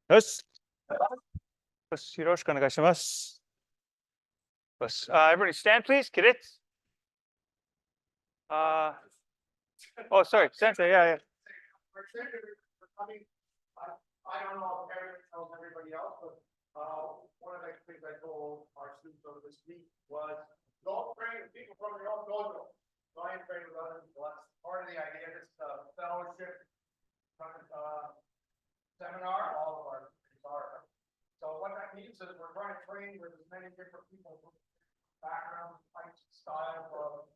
Yes. Everybody stand, please. Cadets. Oh, sorry, Sensei. Yeah. I don't know if everyone tells everybody else, but one of the things I told our students over this week was don't train people from your own dojo. Try and train with other people. That's part of the idea. This fellowship seminar, all of our are. So what that means is we're trying to train with as many different people from backgrounds, types, styles of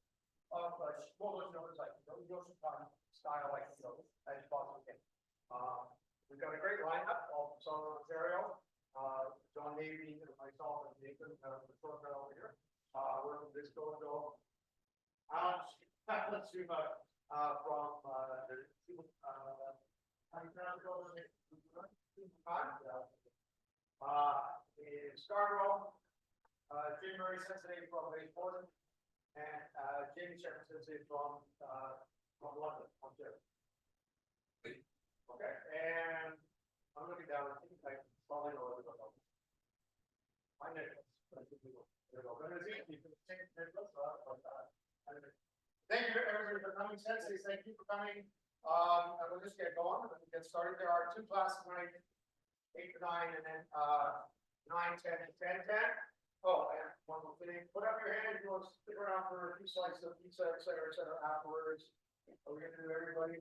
what was known as like Yoshikan style like as possible. We've got a great lineup of Southern Ontario, John Navy, myself, and Nathan, the short guy over here. We're from this dojo. Shuma from in Scarborough, January Sensei from Portland, and Jamie Shepherd Sensei from London, Ontario. Okay, and I'm looking down. I think I probably know what it's about. My Nicholas. Thank you everybody for coming. Sensei, thank you for coming. And we'll just get going and get started. There are two classes tonight, 8 to 9, and then 9, 10, and 10, 10. Oh, and one more thing. Put up your hand if you want to stick around for a few slices of pizza, et cetera, afterwards. Are we going to do everybody?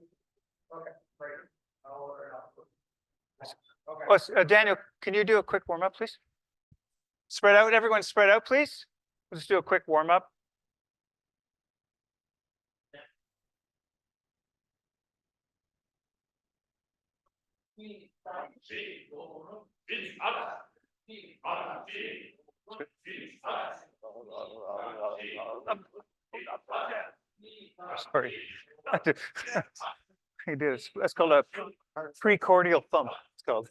Okay, great. I'll order it up. Okay. Oh, Daniel, can you do a quick warm up, please? Spread out. Everyone spread out, please. We'll just do a quick warm up. Sorry. He did. That's called a precordial thump. It's called.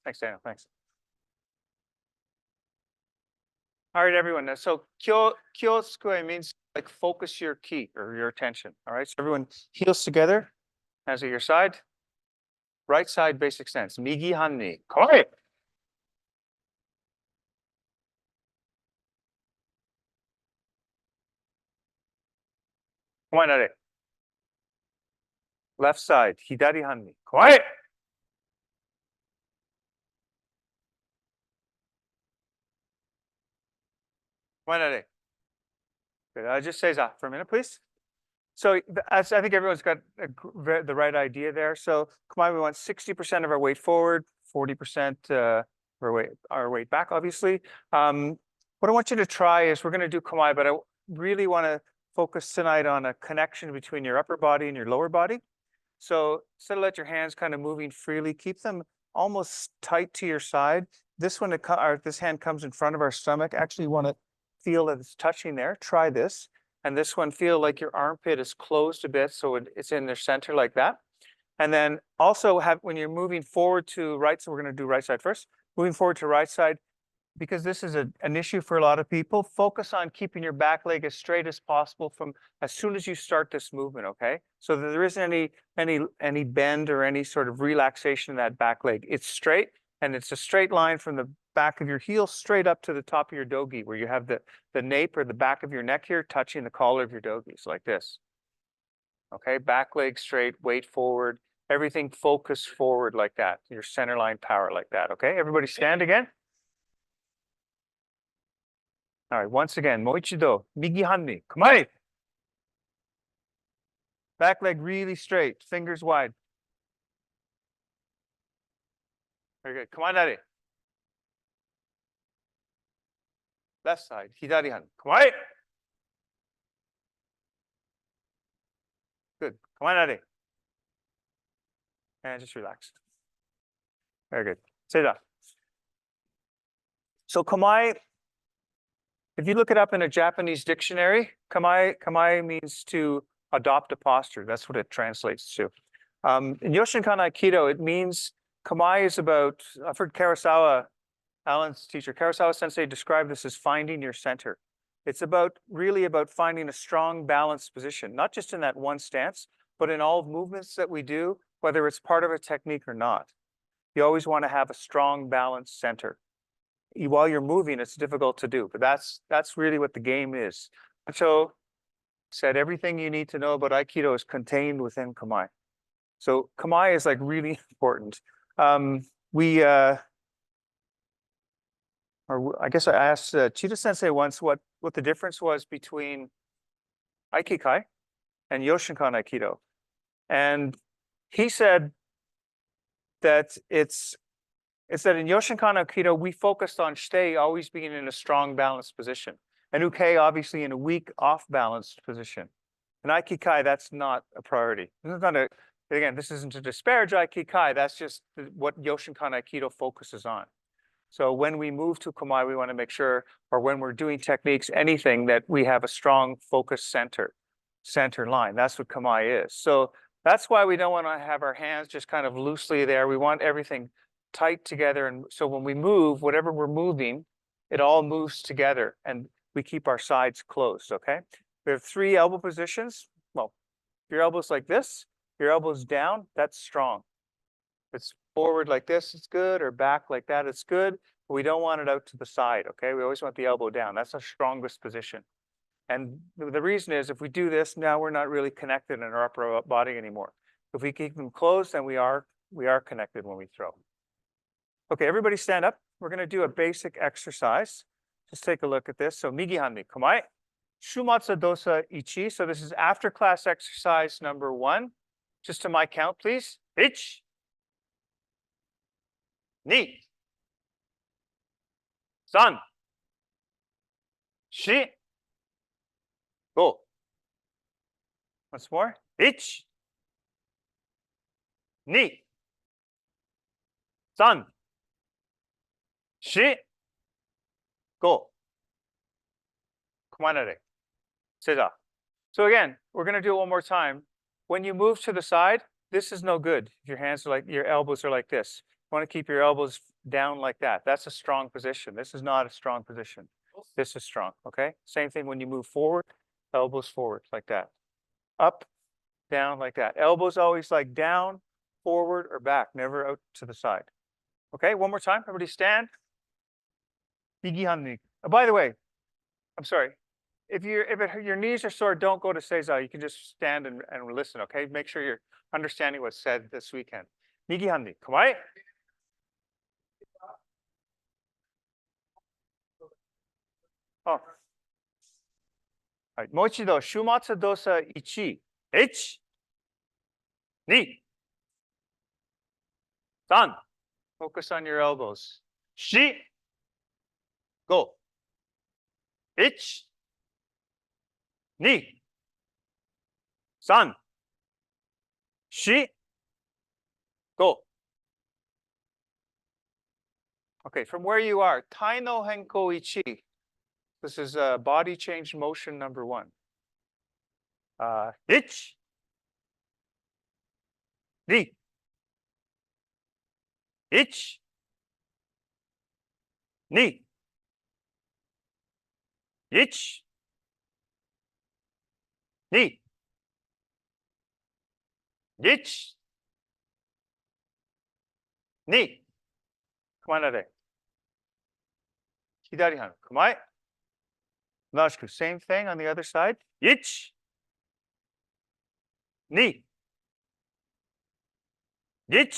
Thanks, Daniel. Thanks. All right, everyone. So kyoskue means like focus your ki or your attention. All right. So everyone heels together, hands at your side. Right side basic stance. Migi hanni. Kamae. Kamae nare. Left side. Hidari hanni. Kamae. Kamae nare. Good. Just say that for a minute, please. So I think everyone's got the right idea there. So kamae, we want 60% of our weight forward, 40% our weight back, obviously. What I want you to try is we're going to do kamae, but I really want to focus tonight on a connection between your upper body and your lower body. So instead of let your hands kind of moving freely, keep them almost tight to your side. This one, this hand comes in front of our stomach. Actually, you want to feel that it's touching there. Try this. And this one, feel like your armpit is closed a bit, so it's in their center like that. And then also when you're moving forward to right, so we're going to do right side first. Moving forward to right side, because this is an issue for a lot of people, focus on keeping your back leg as straight as possible from as soon as you start this movement, okay? So that there isn't any bend or any sort of relaxation in that back leg. It's straight, and it's a straight line from the back of your heel straight up to the top of your dogi, where you have the nape or the back of your neck here touching the collar of your dogi, so like this. Okay, back leg straight, weight forward, everything focus forward like that, your center line power like that, okay? Everybody stand again. All right, once again, moichido, migi hanni, kamae. Back leg really straight, fingers wide. Very good, kamae nare. Left side, hidari hanni, kamae. Good, kamae nare. And just relax. Very good. Say that. So kamae, if you look it up in a Japanese dictionary, kamae means to adopt a posture. That's what it translates to. In Yoshinkan Aikido, it means kamae is about, I've heard Karasawa, Alan's teacher, Karasawa Sensei described this as finding your center. It's really about finding a strong balanced position, not just in that one stance, but in all movements that we do, whether it's part of a technique or not. You always want to have a strong balanced center. While you're moving, it's difficult to do, but that's really what the game is. So said everything you need to know about Aikido is contained within kamae. So kamae is like really important. Or I guess I asked Chita Sensei once what the difference was between Aikikai and Yoshinkan Aikido. And he said that it's that in Yoshinkan Aikido, we focused on shite always being in a strong balanced position. And uke obviously in a weak off balanced position. In Aikikai, that's not a priority. Again, this isn't to disparage Aikikai, that's just what Yoshinkan Aikido focuses on. So when we move to kamae, we want to make sure, or when we're doing techniques, anything, that we have a strong focus center line. That's what kamae is. So that's why we don't want to have our hands just kind of loosely there. We want everything tight together. And so when we move, whatever we're moving, it all moves together and we keep our sides closed, okay? We have 3 elbow positions. Well, if your elbow's like this, your elbow's down, that's strong. If it's forward like this, it's good, or back like that, it's good. But we don't want it out to the side, okay? We always want the elbow down. That's our strongest position. And the reason is if we do this, now we're not really connected in our upper body anymore. If we keep them closed, then we are connected when we throw. Okay, everybody stand up. We're going to do a basic exercise. Just take a look at this. So migi han ni kamae, Shumatsu dosa ichi. So this is after class exercise number 1. Just to my count, please. 1, 2, 3, 4, 5. Once more. 1, 2, 3, 4, 5. Come on, Eric. Seiza. So again, we're going to do it one more time. When you move to the side, this is no good. If your hands are like, your elbows are like this. You want to keep your elbows down like that. That's a strong position. This is not a strong position. This is strong, okay? Same thing when you move forward, elbows forward like that. Up, down like that. Elbows always like down, forward, or back, never out to the side. Okay, one more time. Everybody stand. By the way, I'm sorry. If your knees are sore, don't go to seiza. You can just stand and listen, okay? Make sure you're understanding what's said this weekend. Migi han ni kamae. Oh. Right. Mochi do shumatsu dosa ichi. 1, 2, 3. Focus on your elbows. 4, 5. 1, 2, 3, 4, 5. Okay, from where you are, Tai No Henko Ichi. This is body change motion number 1. 1, 2, 1, 2, 1, 2, 1, 2. Come on, Ade. Hidari han, kamae. Nashku, same thing on the other side. 1, 2, 1, 2, 1,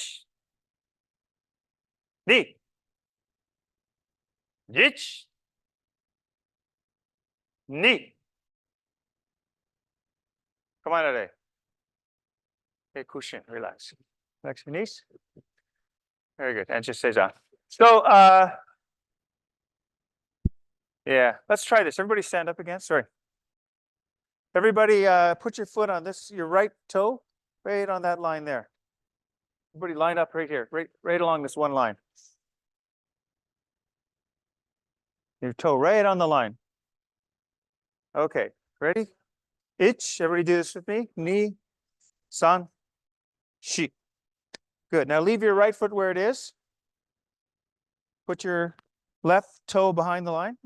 2. Come on, Ade. Okay, cushion, relax. Relax your knees. Very good. And just seiza. So, yeah, let's try this. Everybody stand up again. Sorry. Everybody put your foot on this, your right toe, right on that line there. Everybody line up right here, right along this one line. Your toe right on the line. Okay, ready? Ich, everybody do this with me. Ni, san, shi. Good. Now leave your right foot where it is. Put your left toe behind the line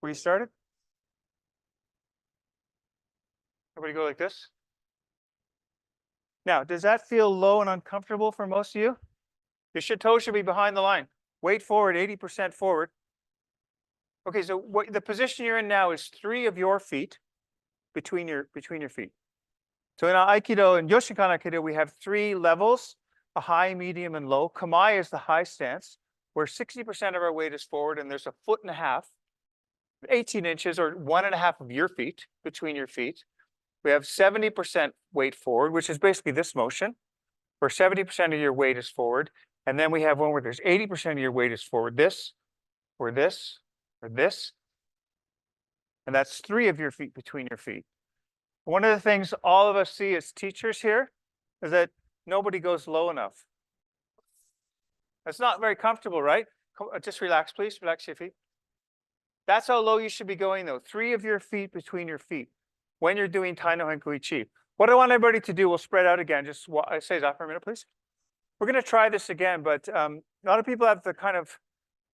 where you started. Everybody go like this. Now, does that feel low and uncomfortable for most of you? Your toe should be behind the line. Weight forward, 80% forward. Okay, so the position you're in now is 3 of your feet between your feet. So in Aikido and Yoshinkan Aikido, we have 3 levels, a high, medium, and low. Kamae is the high stance, where 60% of our weight is forward, and there's 1.5 feet, 18 inches, or 1.5 of your feet between your feet. We have 70% weight forward, which is basically this motion, where 70% of your weight is forward. And then we have one where there's 80% of your weight is forward, this, or this, or this. And that's 3 of your feet between your feet. One of the things all of us see as teachers here is that nobody goes low enough. That's not very comfortable, right? Just relax, please. Relax your feet. That's how low you should be going, though. 3 of your feet between your feet when you're doing Tai No Henko Ichi. What I want everybody to do, we'll spread out again. Just say that for a minute, please. We're going to try this again, but a lot of people have the kind of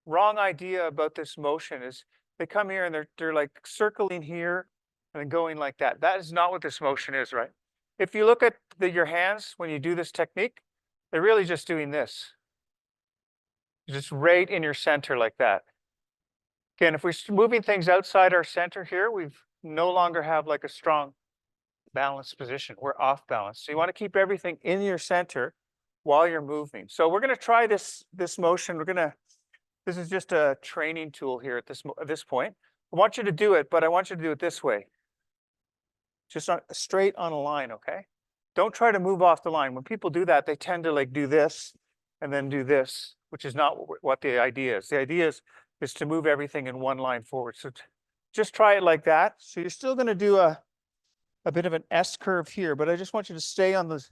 wrong idea about this motion. Is they come here and they're like circling here and then going like that. That is not what this motion is, right? If you look at your hands when you do this technique, they're really just doing this. Just right in your center like that. Again, if we're moving things outside our center here, we've no longer have like a strong balanced position. We're off balance. So you want to keep everything in your center while you're moving. So we're going to try this motion. This is just a training tool here at this point. I want you to do it, but I want you to do it this way. Just straight on a line, okay? Don't try to move off the line. When people do that, they tend to like do this and then do this, which is not what the idea is. The idea is to move everything in one line forward. So just try it like that. So you're still going to do a bit of an S curve here, but I just want you to stay on the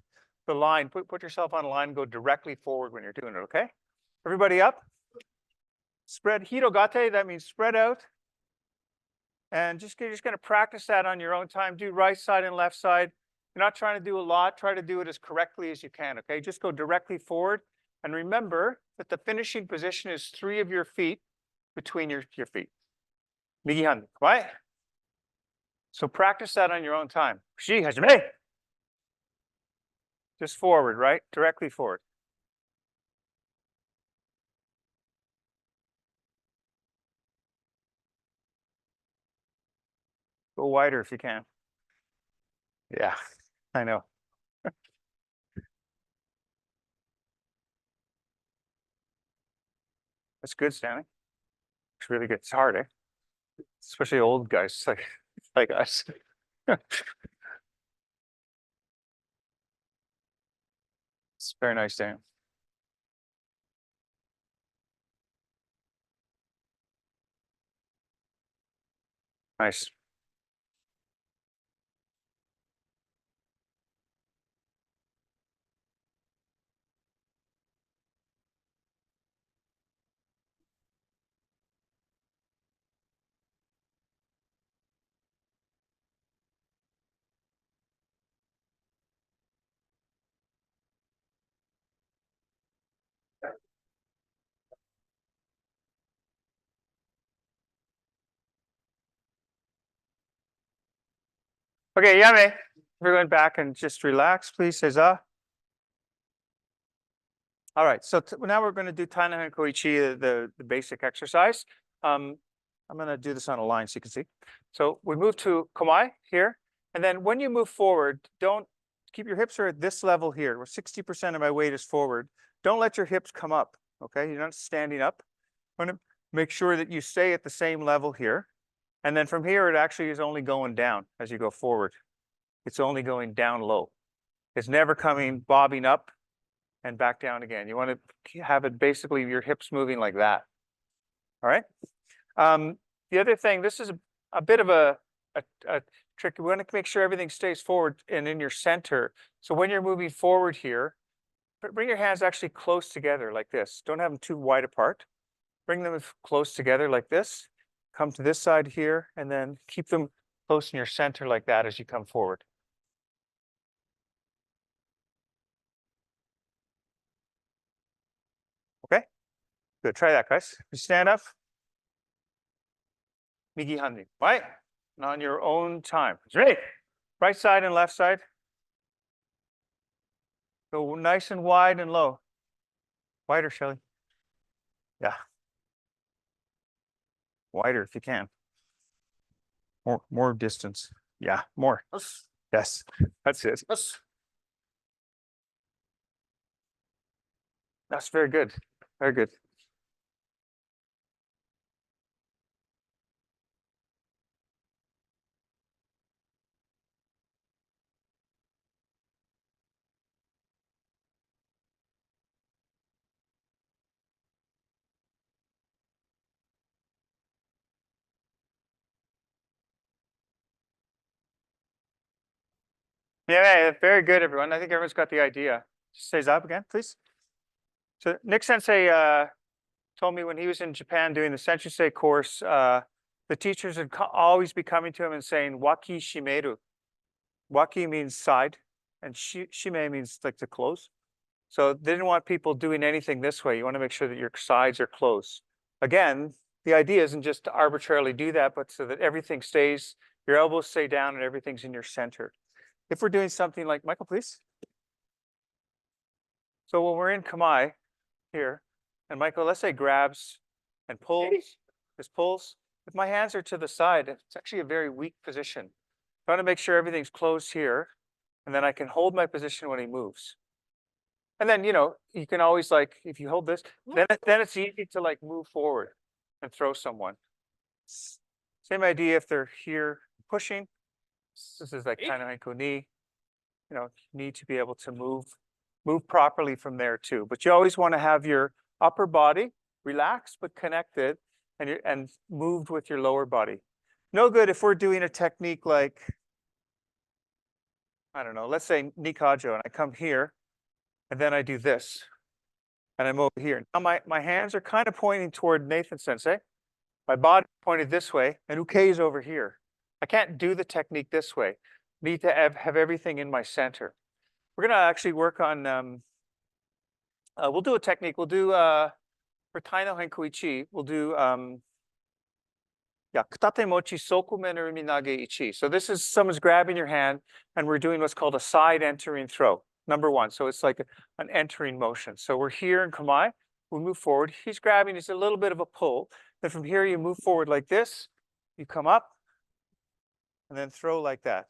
line. Put yourself on a line and go directly forward when you're doing it, okay? Everybody up. Spread hirogate, that means spread out. And you're just going to practice that on your own time. Do right side and left side. You're not trying to do a lot. Try to do it as correctly as you can, okay? Just go directly forward. And remember that the finishing position is 3 of your feet between your feet. Migi hande, right? So practice that on your own time. Shi hajime. Just forward, right? Directly forward. Go wider if you can. Yeah, I know. That's good standing. It's really good. It's hard, eh? Especially old guys like us. It's very nice standing. Nice. Okay, yame. Everyone back and just relax, please. Seiza. All right, so now we're going to do Tai No Henko Ichi, the basic exercise. I'm going to do this on a line so you can see. So we move to kamae here, and then when you move forward, don't keep your hips are at this level here, where 60% of my weight is forward. Don't let your hips come up, okay? You're not standing up. I want to make sure that you stay at the same level here. And then from here, it actually is only going down as you go forward. It's only going down low. It's never coming, bobbing up and back down again. You want to have it basically your hips moving like that. All right. The other thing, this is a bit of a trick. We want to make sure everything stays forward and in your center. So when you're moving forward here, bring your hands actually close together like this. Don't have them too wide apart. Bring them close together like this. Come to this side here, and then keep them close in your center like that as you come forward. Okay, good. Try that, guys. You stand up. Migi hande, right? And on your own time. Ready? Right side and left side. Go nice and wide and low. Wider, Shelly. Yeah. Wider if you can. More distance. Yeah, more. Yes, that's it. That's very good. Very good. Yeah, very good, everyone. I think everyone's got the idea. Just say up again, please. So Nick Sensei told me when he was in Japan doing the Sensei course, the teachers would always be coming to him and saying, "Waki shimeru." Waki means side, and shime means like to close. So they didn't want people doing anything this way. You want to make sure that your sides are closed. Again, the idea isn't just to arbitrarily do that, but so that everything stays, your elbows stay down and everything's in your center. If we're doing something like, Michael, please. So when we're in kamae here, and Michael, let's say grabs and pulls, just pulls. If my hands are to the side, it's actually a very weak position. I want to make sure everything's closed here, and then I can hold my position when he moves. And then, you can always if you hold this, then it's easy to move forward and throw someone. Same idea if they're here pushing. This is like Tai No Henko knee. You need to be able to move properly from there too. But you always want to have your upper body relaxed but connected and moved with your lower body. No good if we're doing a technique like, I don't know, let's say Ikkajo, and I come here and then I do this and I'm over here. Now my hands are kind of pointing toward Nathan Sensei. My body pointed this way and uke is over here. I can't do the technique this way. Need to have everything in my center. We're going to actually work on, we'll do a technique. We'll do, for Tai No Henko Ichi, we'll do, katate mochi sokumen iriminage ichi. So this is someone's grabbing your hand and we're doing what's called a side entering throw. Number one. So it's like an entering motion. So we're here in kamae. We move forward. He's grabbing. It's a little bit of a pull. Then from here, you move forward like this. You come up and then throw like that.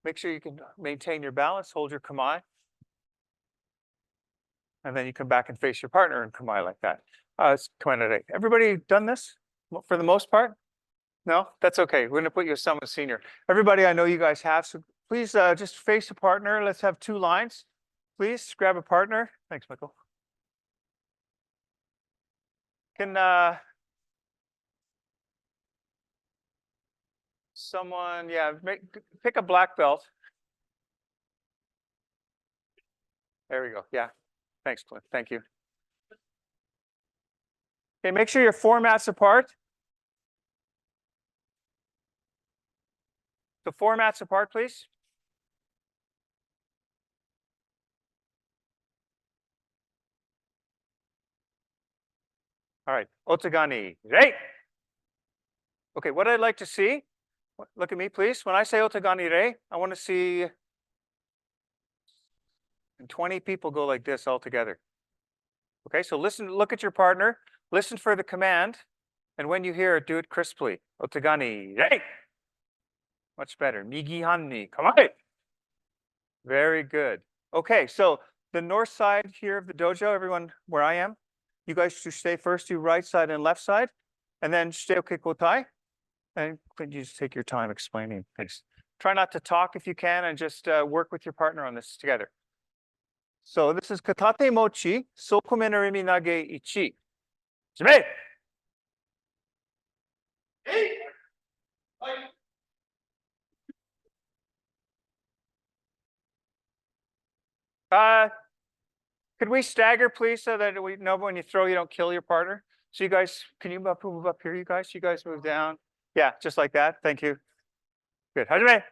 Make sure you can maintain your balance. Hold your kamae. And then you come back and face your partner in kamae like that. It's kokyunage. Everybody done this for the most part? No? That's okay. We're going to put you as someone senior. Everybody, I know you guys have. So please just face a partner. Let's have 2 lines. Please grab a partner. Thanks, Michael. Can someone, pick a black belt. There we go. Yeah. Thanks, Clint. Thank you. Okay, make sure your 4 mats apart. So 4 mats apart, please. All right, otogani, rei. Okay, what I'd like to see, look at me, please. When I say otogani rei, I want to see 20 people go like this all together. Okay, so look at your partner, listen for the command, and when you hear it, do it crisply. Otogani rei. Much better. Migi han ni kamae. Very good. Okay, so the north side here of the dojo, everyone where I am, you guys should stay first, do right side and left side, and then shiteoke kotai. And could you just take your time explaining things? Try not to talk if you can, and just work with your partner on this together. So this is katate mochi, sokumen iriminage ichi. Shumatsu. Could we stagger, please, so that we know when you throw, you don't kill your partner? So you guys, can you move up here, you guys? You guys move down. Yeah, just like that. Thank you. Good. Hajime.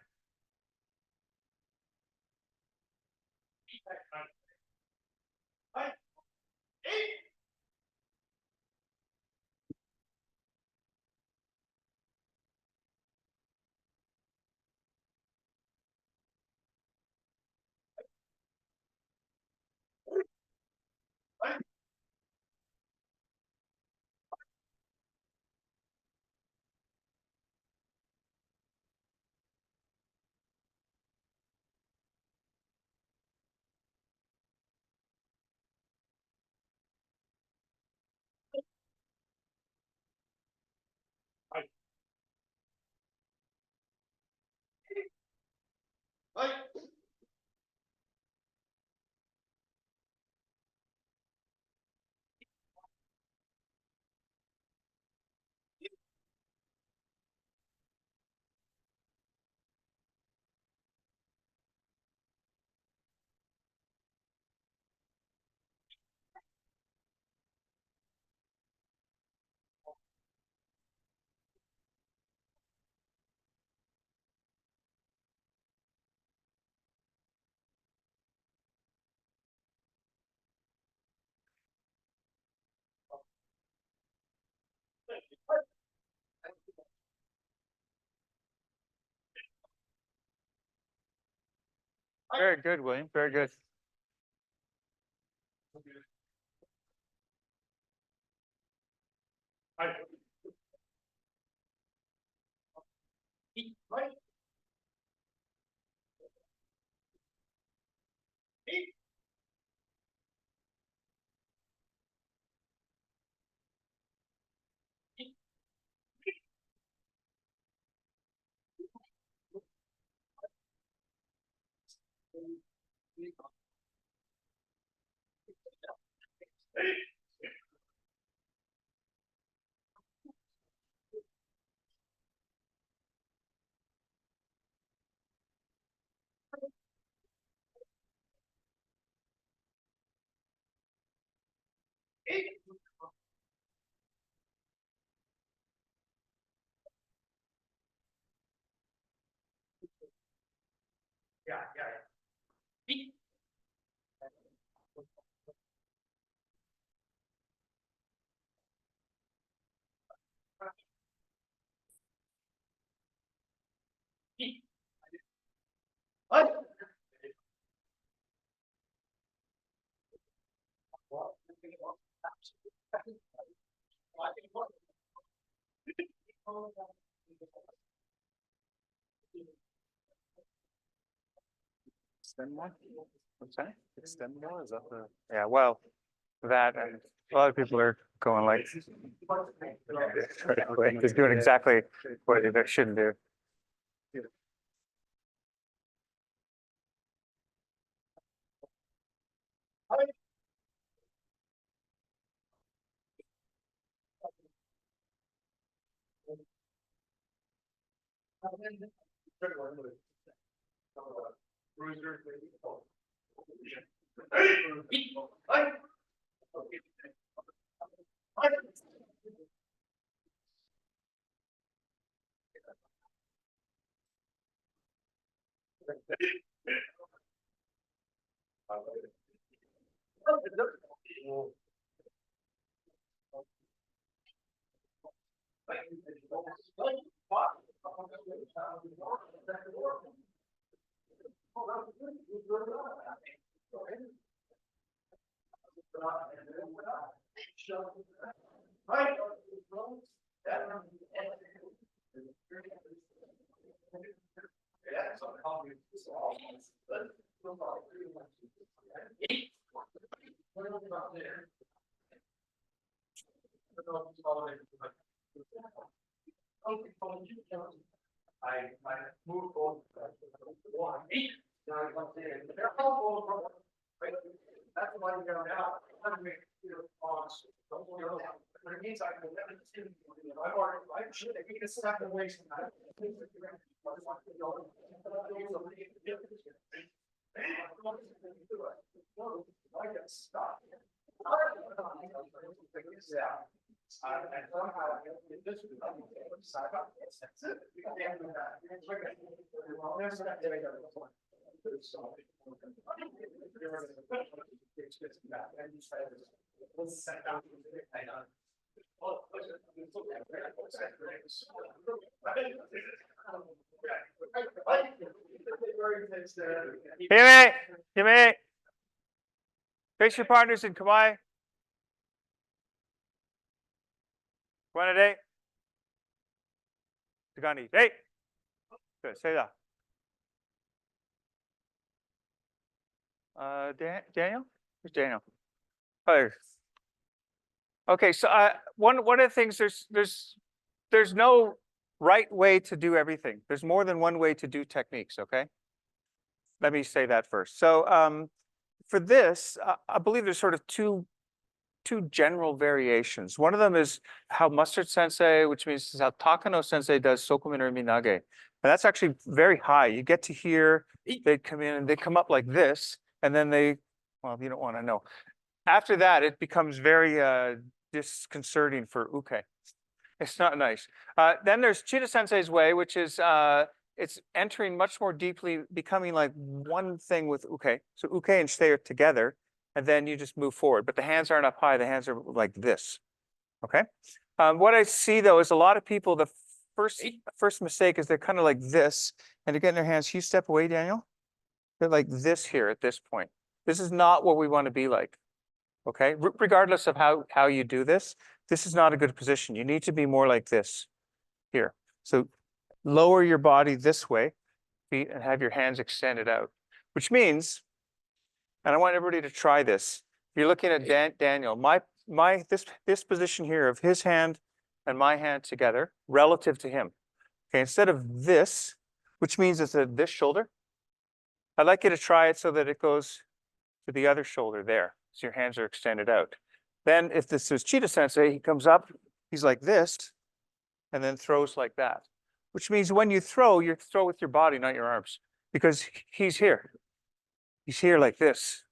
Very good, William. Very good. Right. Yeah, yeah. Extend more? What's that? Extend more? Is that the? Yeah, well, that and a lot of people are going like. They're doing exactly what they shouldn't do. I moved on. That's why you go now. But it means I can never see. I've already, I should have been a step away from that. I get stuck. And somehow this is Hime, face your partners in kamae. One a day. Tagani. Hey. Good. Say that. Daniel? Where's Daniel? Oh, okay, so one of the things there's no right way to do everything. There's more than one way to do techniques, okay? Let me say that first. So for this, I believe there's sort of two general variations. One of them is how Mustard Sensei, which means how Tai No Sensei does sokumen or iriminage. And that's actually very high. You get to hear they come in and they come up like this, and then well, you don't want to know. After that, it becomes very disconcerting for uke. It's not nice. Then there's Chida Sensei's way, which is it's entering much more deeply, becoming like one thing with uke. So uke and shite are together, and then you just move forward. But the hands aren't up high, the hands are like this. Okay. What I see though is a lot of people, the first mistake is they're kind of like this, and they're getting their hands. Can you step away, Daniel? They're like this here at this point. This is not what we want to be like. Okay, regardless of how you do this, this is not a good position. You need to be more like this here. So lower your body this way, feet, and have your hands extended out, which means, and I want everybody to try this. If you're looking at Daniel, this position here of his hand and my hand together relative to him. Okay, instead of this, which means it's this shoulder, I'd like you to try it so that it goes to the other shoulder there. So your hands are extended out. Then if this is Cheetah Sensei, he comes up, he's like this, and then throws like that. Which means when you throw with your body, not your arms, because he's here. He's here like this.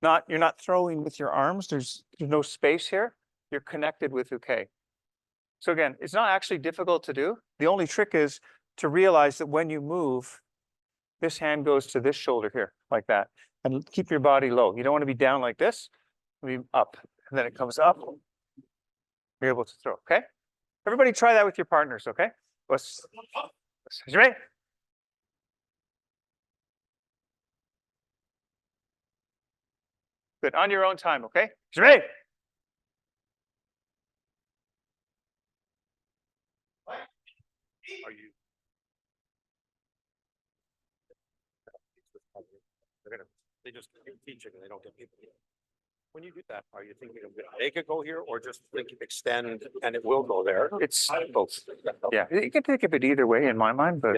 You're not throwing with your arms. There's no space here. You're connected with uke. So again, it's not actually difficult to do. The only trick is to realize that when you move, this hand goes to this shoulder here, like that. And keep your body low. You don't want to be down like this. Be up. And then it comes up. You're able to throw, okay? Everybody try that with your partners, okay? You ready? Good. On your own time, okay? You ready? Are you? They just teach it and they don't get people. When you do that, are you thinking of make it go here or just think extend and it will go there? It's both. Yeah, you can think of it either way in my mind, but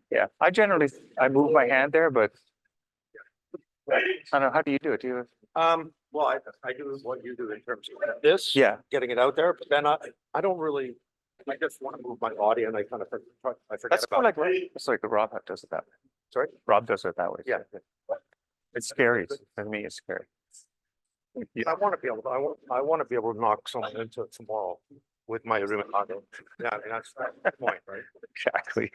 Yeah. I move my hand there, but I don't know, how do you do it? Do you? Well, I do what you do in terms of this. Yeah. Getting it out there, but then I don't really, I just want to move my body and I kind of, I forget That's more about. like, it's like Rob does it that way. Sorry? Rob does it that way. Yeah. It's scary. For me, it's scary. I want to be able to, I want to be able to knock someone into it tomorrow with my iriminage. Yeah, I mean, that's the point, right? Exactly.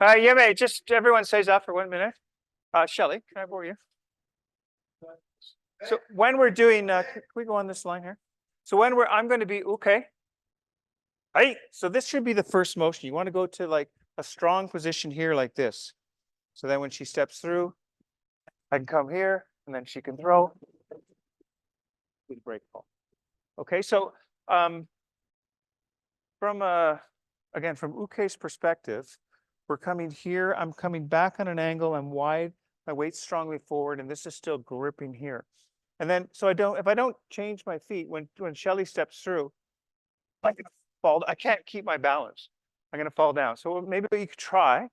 Yeah, mate, just everyone stays up for 1 minute. Shelly, can I borrow you? So when we're doing, can we go on this line here? So I'm going to be uke. Right. So this should be the first motion. You want to go to like a strong position here like this. So then when she steps through, I can come here and then she can throw. Big break ball. Okay, so again, from uke's perspective, we're coming here, I'm coming back on an angle, I'm wide, my weight's strongly forward, and this is still gripping here. And then, so if I don't change my feet, when Shelly steps through, I can't keep my balance. I'm gonna fall down. So maybe what you could try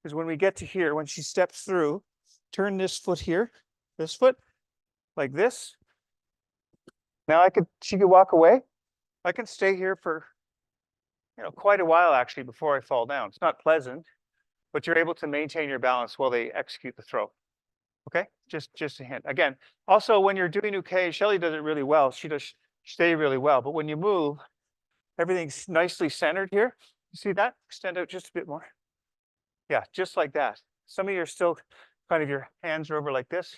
is when we get to here, when she steps through, turn this foot here, this foot, like this. Now she could walk away. I can stay here for, quite a while actually before I fall down. It's not pleasant, but you're able to maintain your balance while they execute the throw. Okay, just a hint. Again, also when you're doing uke, Shelly does it really well. She does stay really well, but when you move, everything's nicely centered here. You see that? Extend out just a bit more. Yeah, just like that. Some of you are still kind of your hands are over like this,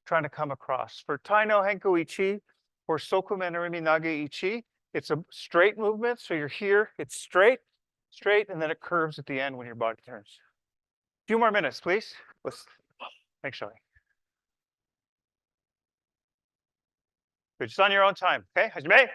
trying to come across. For Tai No Henko Ichi or sokumen iriminage ichi, it's a straight movement. So you're here, it's straight, and then it curves at the end when your body turns. A few more minutes, please. Thanks, Shelly. Good, just on your own time. Okay, Hajime.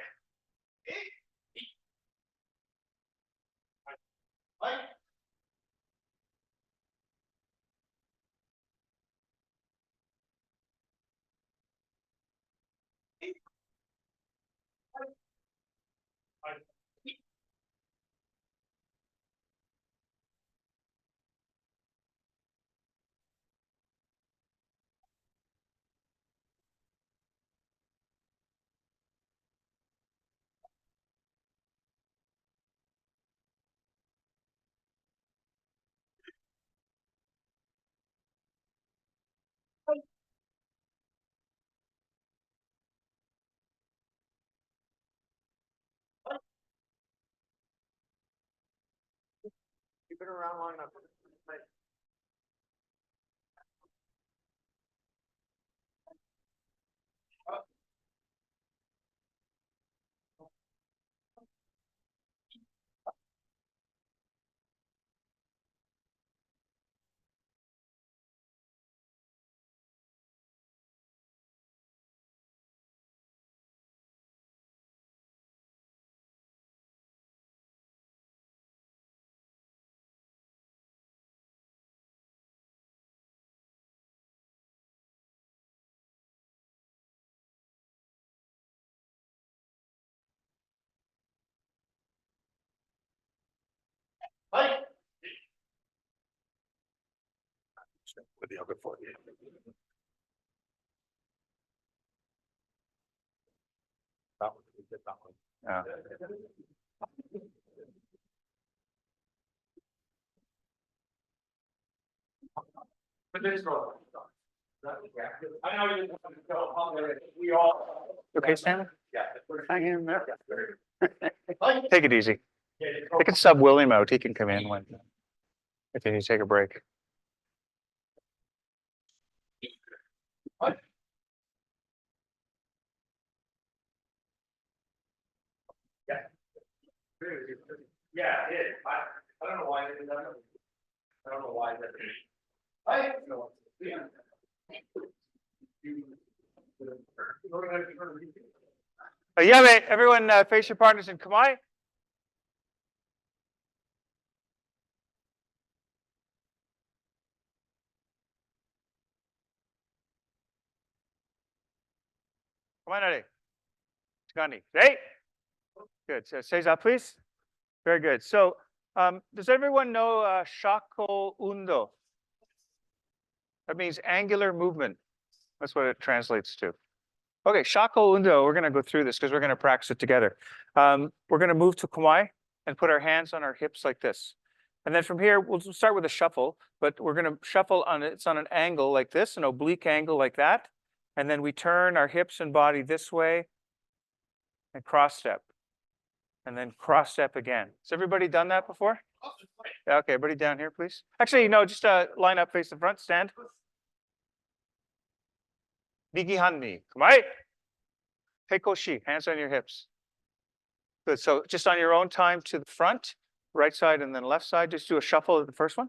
You've been around long enough. With the other foot. That one, we did that one. Yeah. But this roll. I know you want to go, we all. Okay, Stanley? Yeah. Hang in there. Take it easy. I can sub William out. He can come in when, if you need to take a break. Yeah, it is. I don't know why they did that. I don't know why that. I no. Yeah, mate, everyone face your partners in kamae. Kamae nare. Tsugani. Hey. Good. So seiza, please. Very good. So does everyone know Shakko undo? That means angular movement. That's what it translates to. Okay, Shakko undo, we're going to go through this because we're going to practice it together. We're going to move to kamae and put our hands on our hips like this. And then from here, we'll start with a shuffle, but we're going to shuffle on it's on an angle like this, an oblique angle like that. And then we turn our hips and body this way and cross step. And then cross step again. Has everybody done that before? Yeah, okay, everybody down here, please. Actually, no, just line up, face the front, stand. Nigi hanni, kamae. Heikoshi, hands on your hips. Good, so just on your own time to the front, right side and then left side, just do a shuffle of the first one.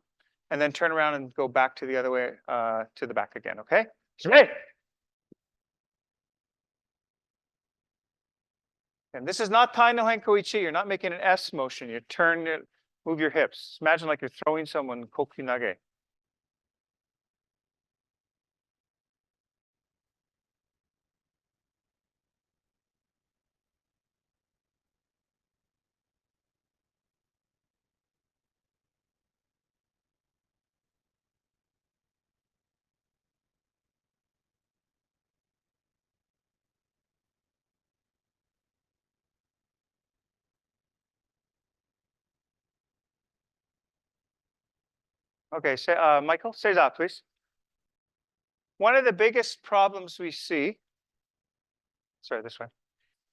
And then turn around and go back to the other way, to the back again, okay? Hey. And this is not Tai No Henko Ichi. You're not making an S motion. You turn it, move your hips. Imagine like you're throwing someone kokyunage. Okay, Michael, say that, please. One of the biggest problems we see, sorry, this way.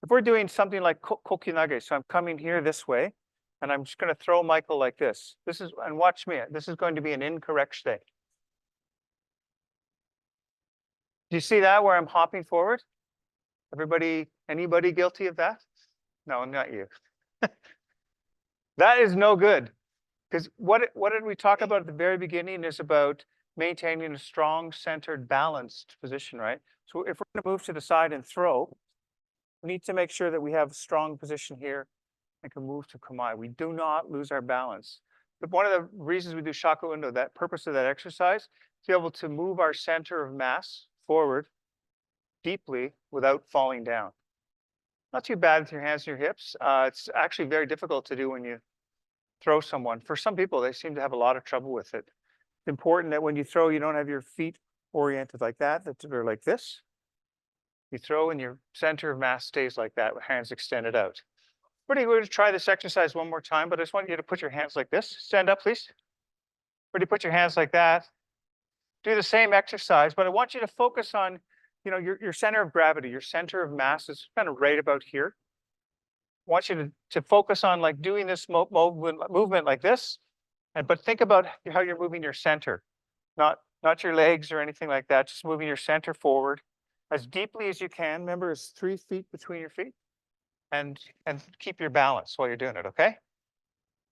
If we're doing something like kokyunage, so I'm coming here this way, and I'm just going to throw Michael like this. This is, and watch me, this is going to be an incorrect state. Do you see that where I'm hopping forward? Everybody, anybody guilty of that? No, not you. That is no good. Because what did we talk about at the very beginning is about maintaining a strong, centered, balanced position, right? So if we're going to move to the side and throw, we need to make sure that we have a strong position here and can move to kamae. We do not lose our balance. But one of the reasons we do Shakko undo, that purpose of that exercise, to be able to move our center of mass forward deeply without falling down. Not too bad with your hands and your hips. It's actually very difficult to do when you throw someone. For some people, they seem to have a lot of trouble with it. It's important that when you throw, you don't have your feet oriented like that, that they're like this. You throw and your center of mass stays like that with hands extended out. We're going to try this exercise one more time, but I just want you to put your hands like this. Stand up, please. Ready, put your hands like that. Do the same exercise, but I want you to focus on, your center of gravity, your center of mass is kind of right about here. I want you to focus on like doing this movement like this, but think about how you're moving your center, not your legs or anything like that. Just moving your center forward as deeply as you can. Remember, it's 3 feet between your feet, and keep your balance while you're doing it. Okay.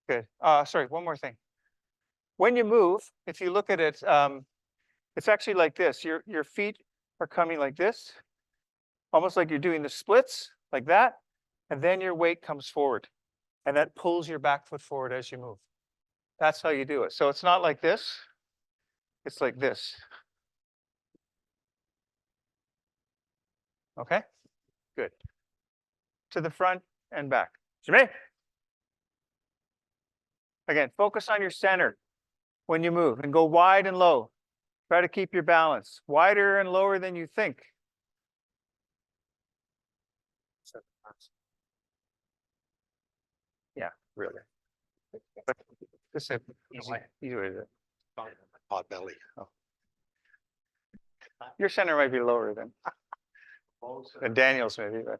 Good. Sorry, one more thing. When you move, if you look at it, it's actually like this. Your feet are coming like this, almost like you're doing the splits like that. And then your weight comes forward and that pulls your back foot forward as you move. That's how you do it. So it's not like this. It's like this. Okay, good. To the front and back. Jimmy. Again, focus on your center when you move and go wide and low. Try to keep your balance wider and lower than you think. Yeah, really. But this is easy way to do it. Pot belly. Your center might be lower than Daniel's maybe, but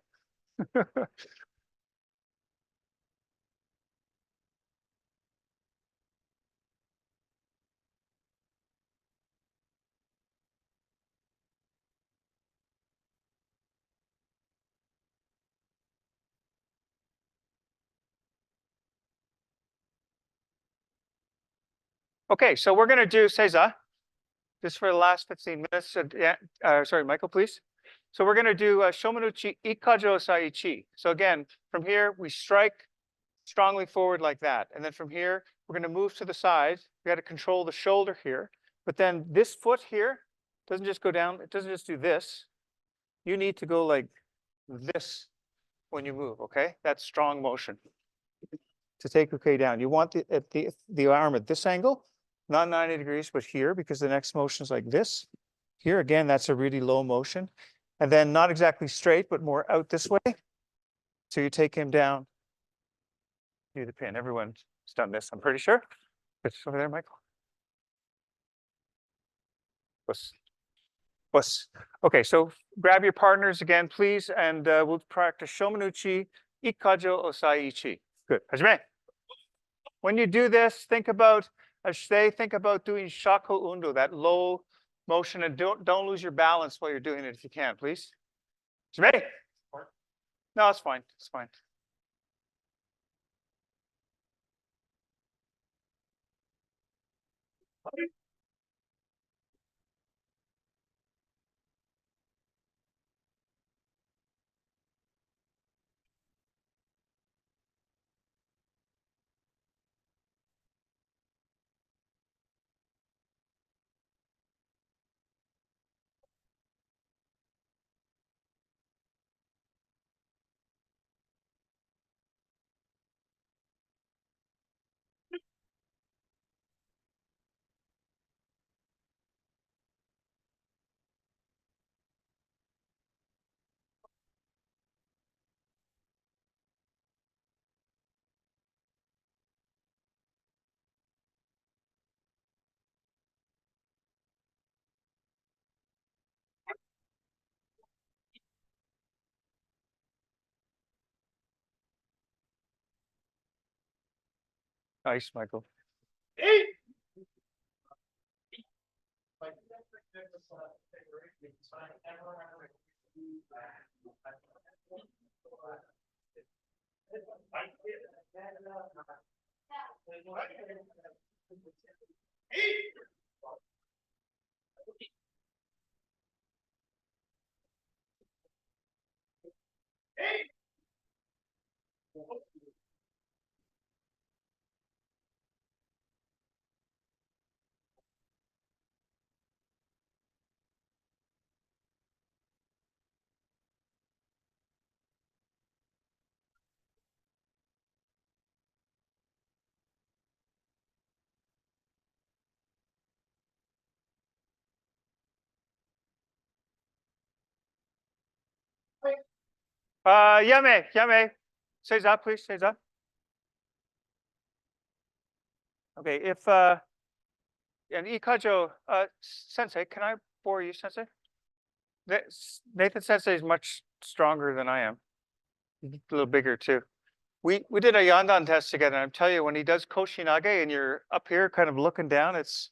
okay, so we're going to do Seiza just for the last 15 minutes. Sorry, Michael, please. So we're going to do Shomen uchi Ikkajo osae ichi. So again, from here, we strike strongly forward like that. And then from here, we're going to move to the side. We got to control the shoulder here. But then this foot here doesn't just go down. It doesn't just do this. You need to go like this when you move, okay? That's strong motion to take uke down. You want the arm at this angle, not 90 degrees, but here, because the next motion is like this. Here, again, that's a really low motion. And then not exactly straight, but more out this way. So you take him down, do the pin. Everyone's done this, I'm pretty sure. It's over there, Michael. Bus. Okay, so grab your partners again, please, and we'll practice Shomen uchi Ikkajo osae ichi. Good. Hajime. When you do this, think about doing Shakko undo, that low motion, and don't lose your balance while you're doing it if you can, please. Hajime. No, it's fine. It's fine. Nice, Michael. Yame. Say that, please. Say that. Okay, if and Ikkajo, Sensei, can I bore you, Sensei? Nathan Sensei is much stronger than I am. He's a little bigger too. We did a Yandan test together, and I'm telling you, when he does kokyunage and you're up here kind of looking down, it's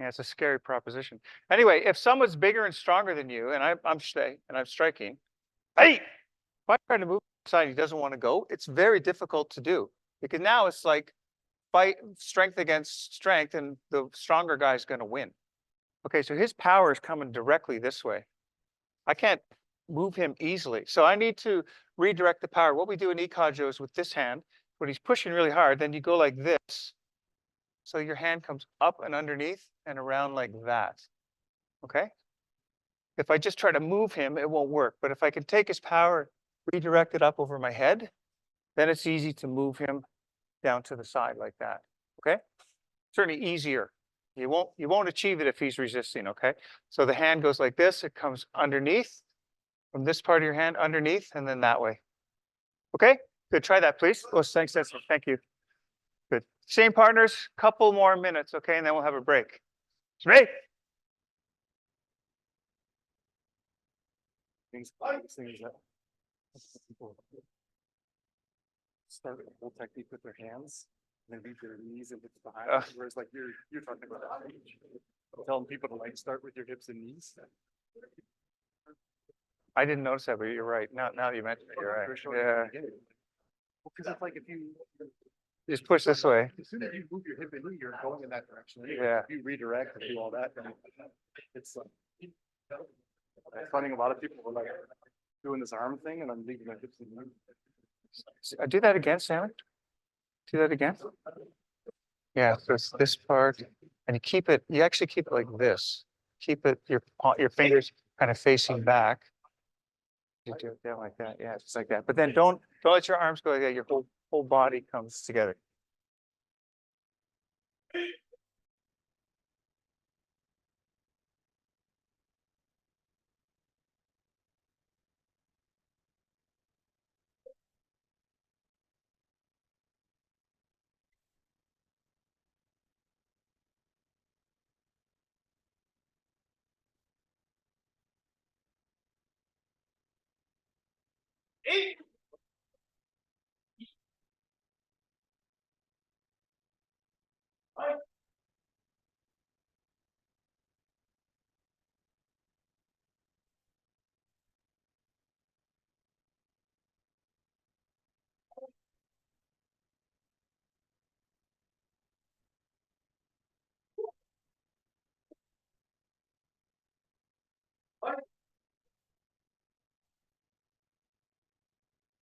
a scary proposition. Anyway, if someone's bigger and stronger than you, and I'm Shite, and I'm striking, hey, if I try to move aside, he doesn't want to go, it's very difficult to do. Because now it's like fight strength against strength, and the stronger guy is going to win. Okay, so his power is coming directly this way. I can't move him easily. So I need to redirect the power. What we do in Ikkajo is with this hand, when he's pushing really hard, then you go like this. So your hand comes up and underneath and around like that. Okay? If I just try to move him, it won't work. But if I can take his power, redirect it up over my head, then it's easy to move him down to the side like that, okay? Certainly easier. You won't achieve it if he's resisting, okay? So the hand goes like this, it comes underneath, from this part of your hand underneath, and then that way. Okay, good, try that, please. Oh, thanks, thank you. Good, same partners, couple more minutes, okay, and then we'll have a break. Ready? Things that people start with a whole technique with their hands, and then leave their knees and hips behind. Whereas like you're talking about telling people to like start with your hips and knees. I didn't notice that, but you're right. Now you mentioned it, you're right. Yeah, Because it's like if you just push this way. as soon as you move your hip and knee, you're going in that direction. Yeah. If you redirect and do all that, then it's like I'm finding a lot of people were like doing this arm thing, and I'm leaving their hips and knees. Do that again, Sammy. Do that again. Yeah, so it's this part, and you actually keep it like this. Keep it, your fingers kind of facing back. You do it down like that, yeah, just like that. But then don't let your arms go like that. Your whole body comes together.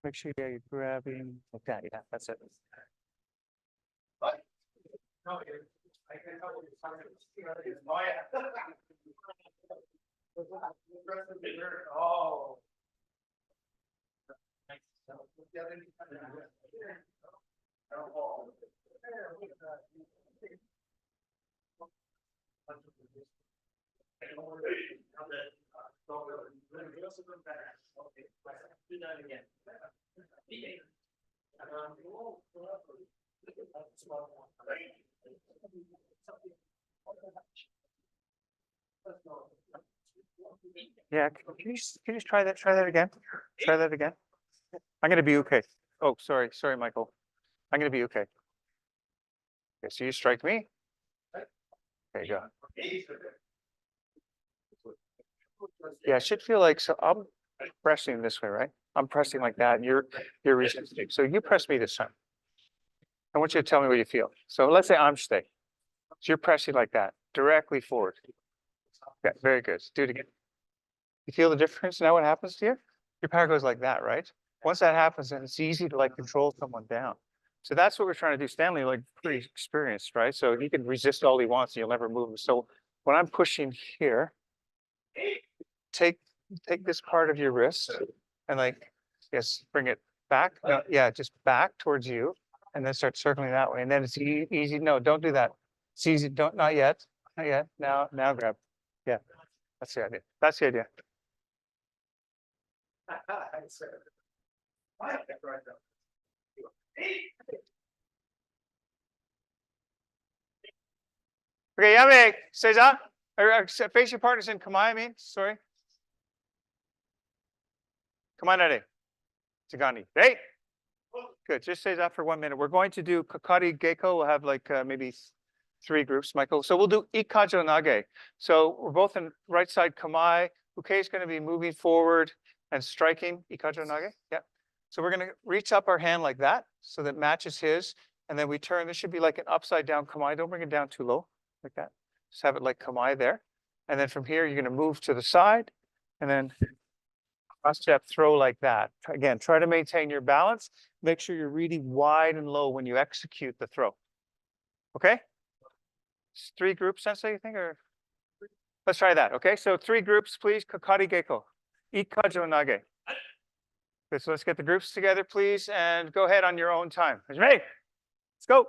Make sure you're grabbing like that. Yeah, that's it. No, I can tell you something. Oh, yeah. Oh. Do that again. Yeah, can you just try that? Try that again. Try that again. I'm gonna be okay. Oh, sorry, Michael. I'm gonna be okay. Okay, so you strike me. There you go. Yeah, it should feel like, so I'm pressing this way, right? I'm pressing like that, and you're resisting. So you press me this time. I want you to tell me what you feel. So let's say I'm stay. So you're pressing like that, directly forward. Yeah, very good. Do it again. You feel the difference now? What happens to you? Your power goes like that, right? Once that happens, then it's easy to like control someone down. So that's what we're trying to do. Stanley, like pretty experienced, right? So he can resist all he wants, and you'll never move him. So when I'm pushing here, take this part of your wrist and like, yes, bring it back. No, yeah, just back towards you, and then start circling that way. And then it's easy. No, don't do that. It's easy. Don't, not yet. Not yet. Now grab. Yeah, that's the idea. That's the idea. Okay, Yame, Seiza. Face your partners in kamae, I mean, sorry. Kamae nare. Tagani. Hey. Good. Just say that for 1 minute. We're going to do kakari geiko. We'll have like maybe 3 groups, Michael. So we'll do Ikkajo nage. So we're both in right side kamae. Uke is going to be moving forward and striking Ikkajo nage. Yeah. So we're going to reach up our hand like that so that matches his. And then we turn. This should be like an upside down kamae. Don't bring it down too low like that. Just have it like kamae there. And then from here, you're going to move to the side and then cross step throw like that. Again, try to maintain your balance. Make sure you're really wide and low when you execute the throw. Okay? It's 3 groups, Sensei, you think? Or let's try that. Okay, so 3 groups, please. Kakari geiko. Ikkajo nage. Good, so let's get the groups together, please, and go ahead on your own time. Are you ready? Let's go.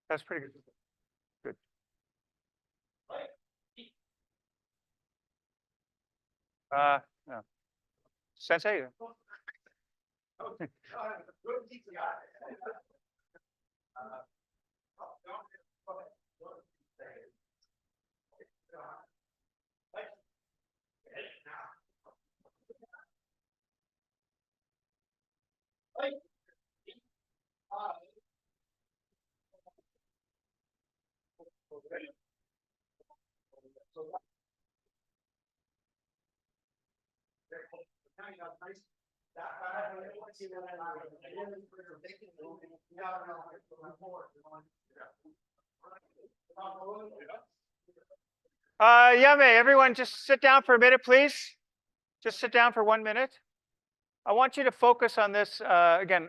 That's pretty good. Good. No. Sensei. Yame, everyone just sit down for a minute, please. Just sit down for 1 minute. I want you to focus on this. Again,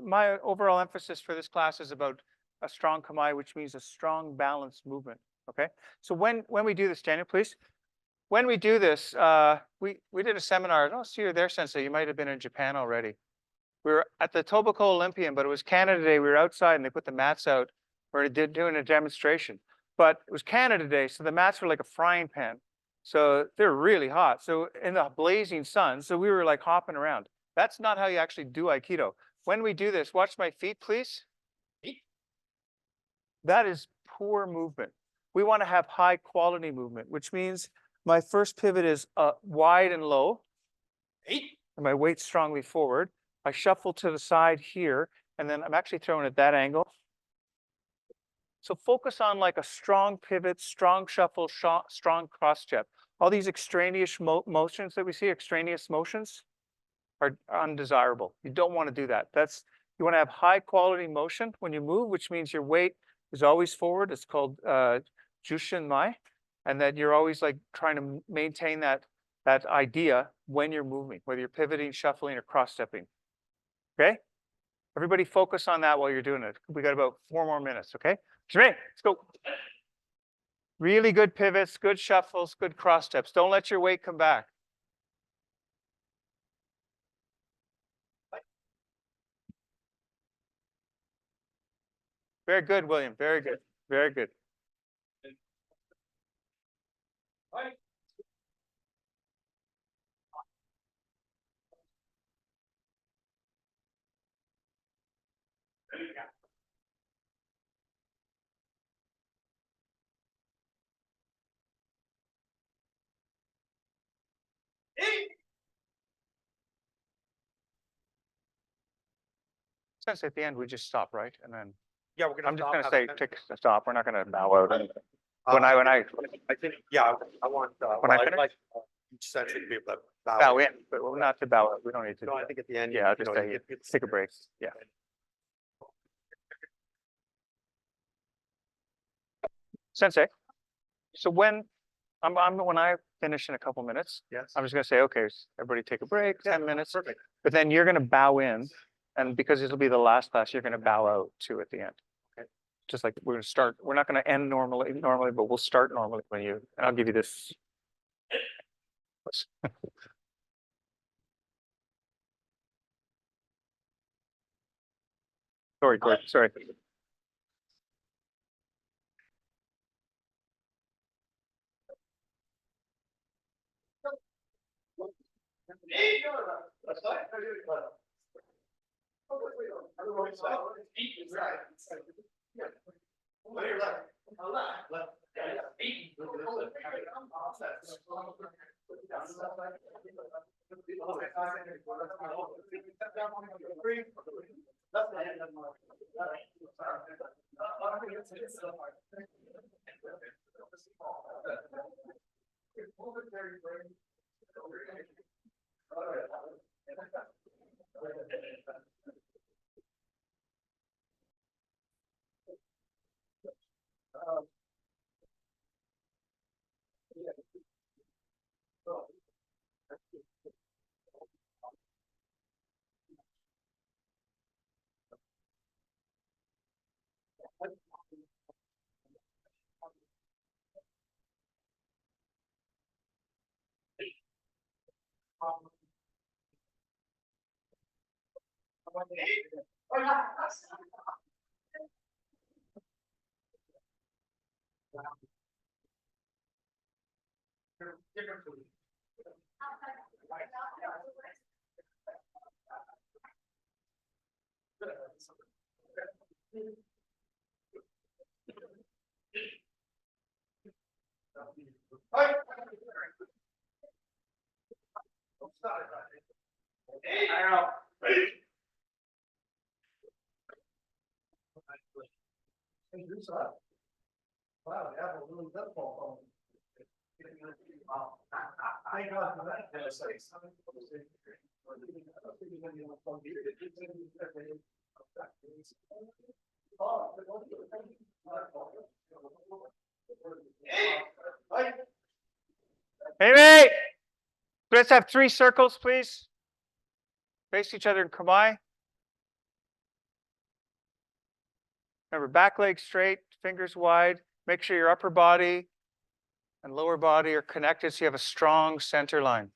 my overall emphasis for this class is about a strong kamae, which means a strong balanced movement. Okay. So when we do this, Daniel, please. When we do this, we did a seminar. I don't see you there, Sensei. You might have been in Japan already. We were at the Tobacco Olympian, but it was Canada Day. We were outside and they put the mats out. We were doing a demonstration. But it was Canada Day, so the mats were like a frying pan. So they're really hot. So in the blazing sun, so we were like hopping around. That's not how you actually do Aikido. When we do this, watch my feet, please. That is poor movement. We want to have high quality movement, which means my first pivot is wide and low. And my weight strongly forward. I shuffle to the side here, and then I'm actually throwing at that angle. So focus on like a strong pivot, strong shuffle, strong cross step. All these extraneous motions that we see, extraneous motions, are undesirable. You don't want to do that. You want to have high quality motion when you move, which means your weight is always forward. It's called jushin mai, and that you're always like trying to maintain that idea when you're moving, whether you're pivoting, shuffling, or cross stepping. Okay, everybody focus on that while you're doing it. We got about 4 more minutes. Okay, Shimei, let's go. Really good pivots, good shuffles, good cross steps. Don't let your weight come back. Very good, William. Very good. Very good. Since at the end we just stop, right? And then Yeah, we're gonna. I'm just stop, gonna have say a- take a stop. We're not gonna bow out. Uh, When I I think, yeah, I want, When I I'd finish? like each session to be able to bow in, but we're not to bow out. We don't need to. No, do I that. think at the end. Yeah, I'll you just know, say you get- take a break. Yeah. Sensei. So when I finish in a couple minutes, Yes. I'm just gonna say, okay, everybody take a break, Yeah, 10 minutes. Perfect. But then you're gonna bow in, and because this will be the last class, you're gonna bow out too at the end. Okay. Just like we're gonna start. We're not gonna end normally, but we'll start normally when and I'll give you this. Sorry, Corey, sorry. Wow, yeah, a little bit of Hey, let's have 3 circles, please. Face each other in kamae. Remember, back leg straight, fingers wide. Make sure your upper body and lower body are connected so you have a strong center line.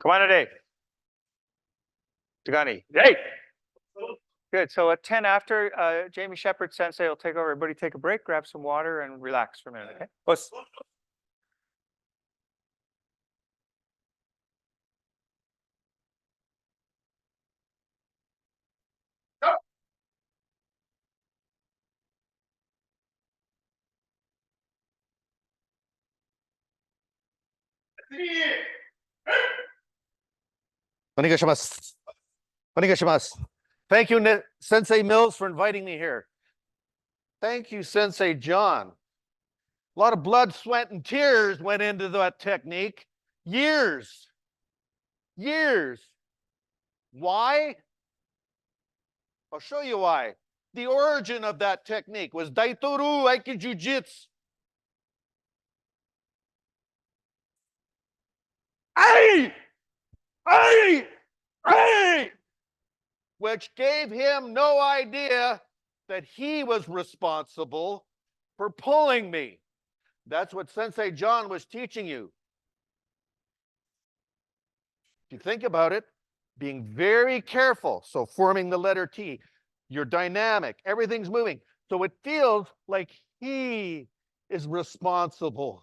Come on, Dave. Tagani. Hey! Good. So at 10 after, Jamie Shepherd Sensei will take over. Everybody take a break, grab some water, and relax for a minute, okay? Let's. Onegaishimasu. Onegaishimasu. Thank you, Sensei Mills, for inviting me here. Thank you, Sensei John. A lot of blood, sweat, and tears went into that technique. Years. Years. Why? I'll show you why. The origin of that technique was Daitoru Aikijujitsu. Ai! Ai! Ai! Which gave him no idea that he was responsible for pulling me. That's what Sensei John was teaching you. If you think about it, being very careful. So forming the letter T, you're dynamic, everything's moving. So it feels like he is responsible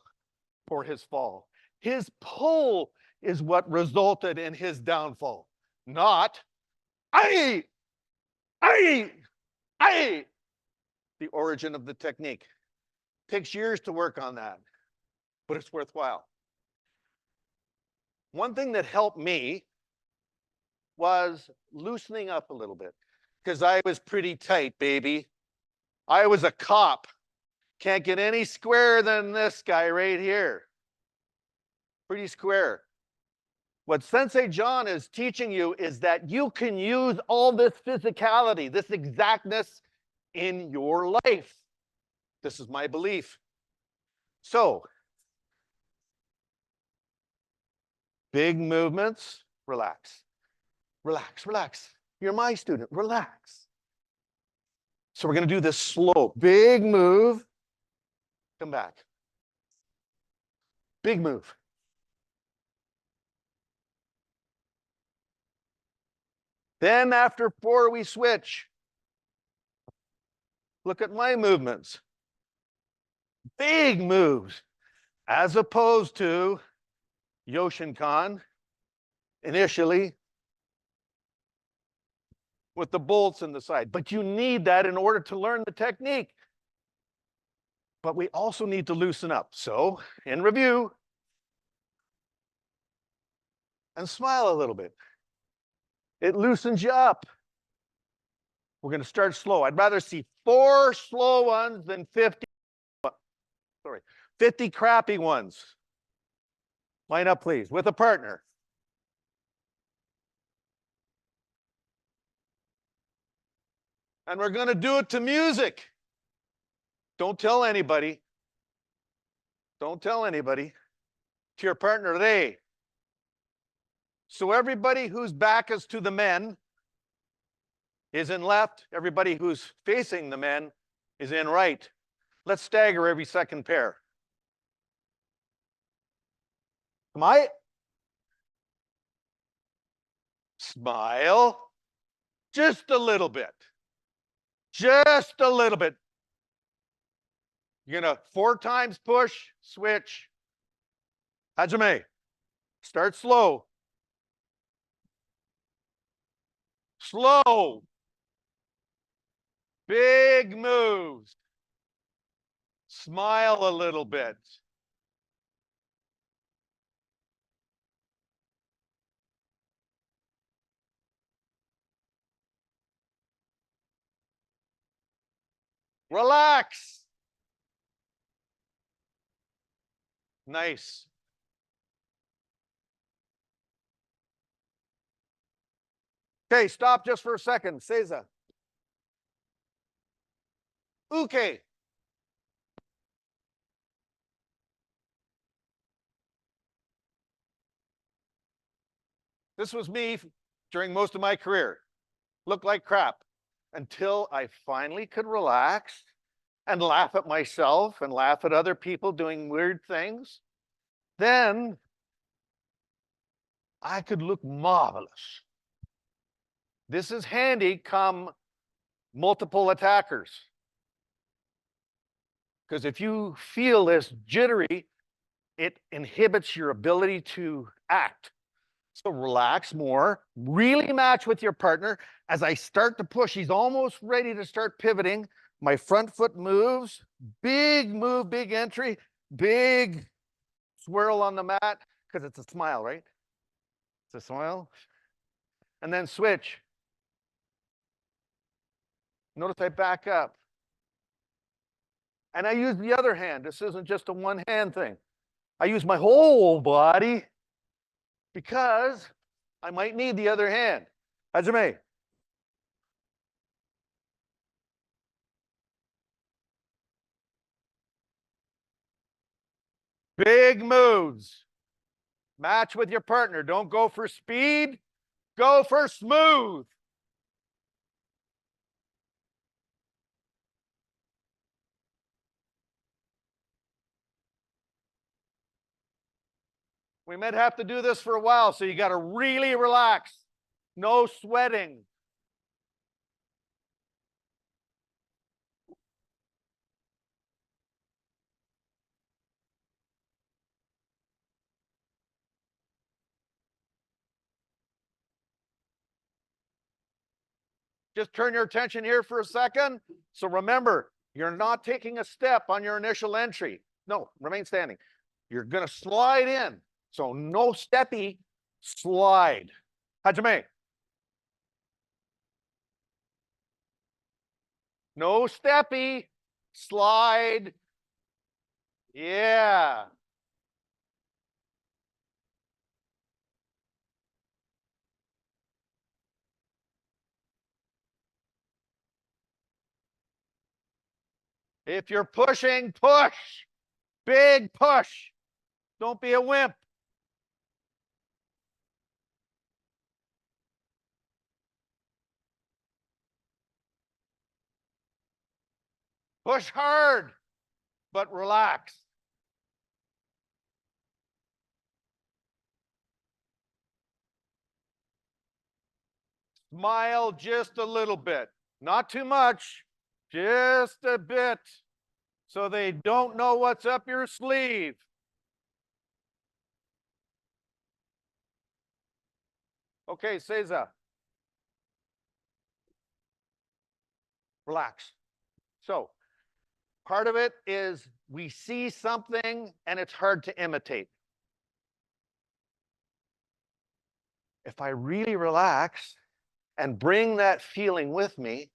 for his fall. His pull is what resulted in his downfall, not I, the origin of the technique. Takes years to work on that, but it's worthwhile. One thing that helped me was loosening up a little bit because I was pretty tight, baby. I was a cop. Can't get any squarer than this guy right here. Pretty square. What Sensei John is teaching you is that you can use all this physicality, this exactness in your life. This is my belief. So, big movements, relax. Relax, relax. You're my student, relax. So we're going to do this slow. Big move, come back. Big move. Then after 4, we switch. Look at my movements. Big moves, as opposed to Yoshinkan initially with the bolts in the side. But you need that in order to learn the technique. But we also need to loosen up. So, in review, and smile a little bit. It loosens you up. We're going to start slow. I'd rather see 4 slow ones than 50 crappy ones. Line up, please, with a partner. And we're going to do it to music. Don't tell anybody. Don't tell anybody. To your partner, they. So everybody whose back is to the men is in left. Everybody who's facing the men is in right. Let's stagger every second pair. Kamae. Smile. Just a little bit. Just a little bit. You're going to 4 times push, switch. Hajime. Start slow. Slow. Big moves. Smile a little bit. Relax. Nice. Okay, stop just for a second. Seiza. Uke. This was me during most of my career. Looked like crap until I finally could relax and laugh at myself and laugh at other people doing weird things. Then I could look marvelous. This is handy come multiple attackers. Because if you feel this jittery, it inhibits your ability to act. So relax more, really match with your partner. As I start to push, he's almost ready to start pivoting. My front foot moves, big move, big entry, big swirl on the mat, because it's a smile, right? It's a smile. And then switch. Notice I back up. And I use the other hand. This isn't just a one hand thing. I use my whole body because I might need the other hand. Hajime. Big moves. Match with your partner. Don't go for speed. Go for smooth. We might have to do this for a while, so you got to really relax. No sweating. Just turn your attention here for a second. So remember, you're not taking a step on your initial entry. No, remain standing. You're going to slide in. So no steppy, slide. Hajime. No steppy, slide. Yeah. If you're pushing, push. Big push. Don't be a wimp. Push hard, but relax. Smile just a little bit, not too much. Just a bit. So they don't know what's up your sleeve. Okay, Seiza. Relax. So part of it is we see something and it's hard to imitate. If I really relax and bring that feeling with me,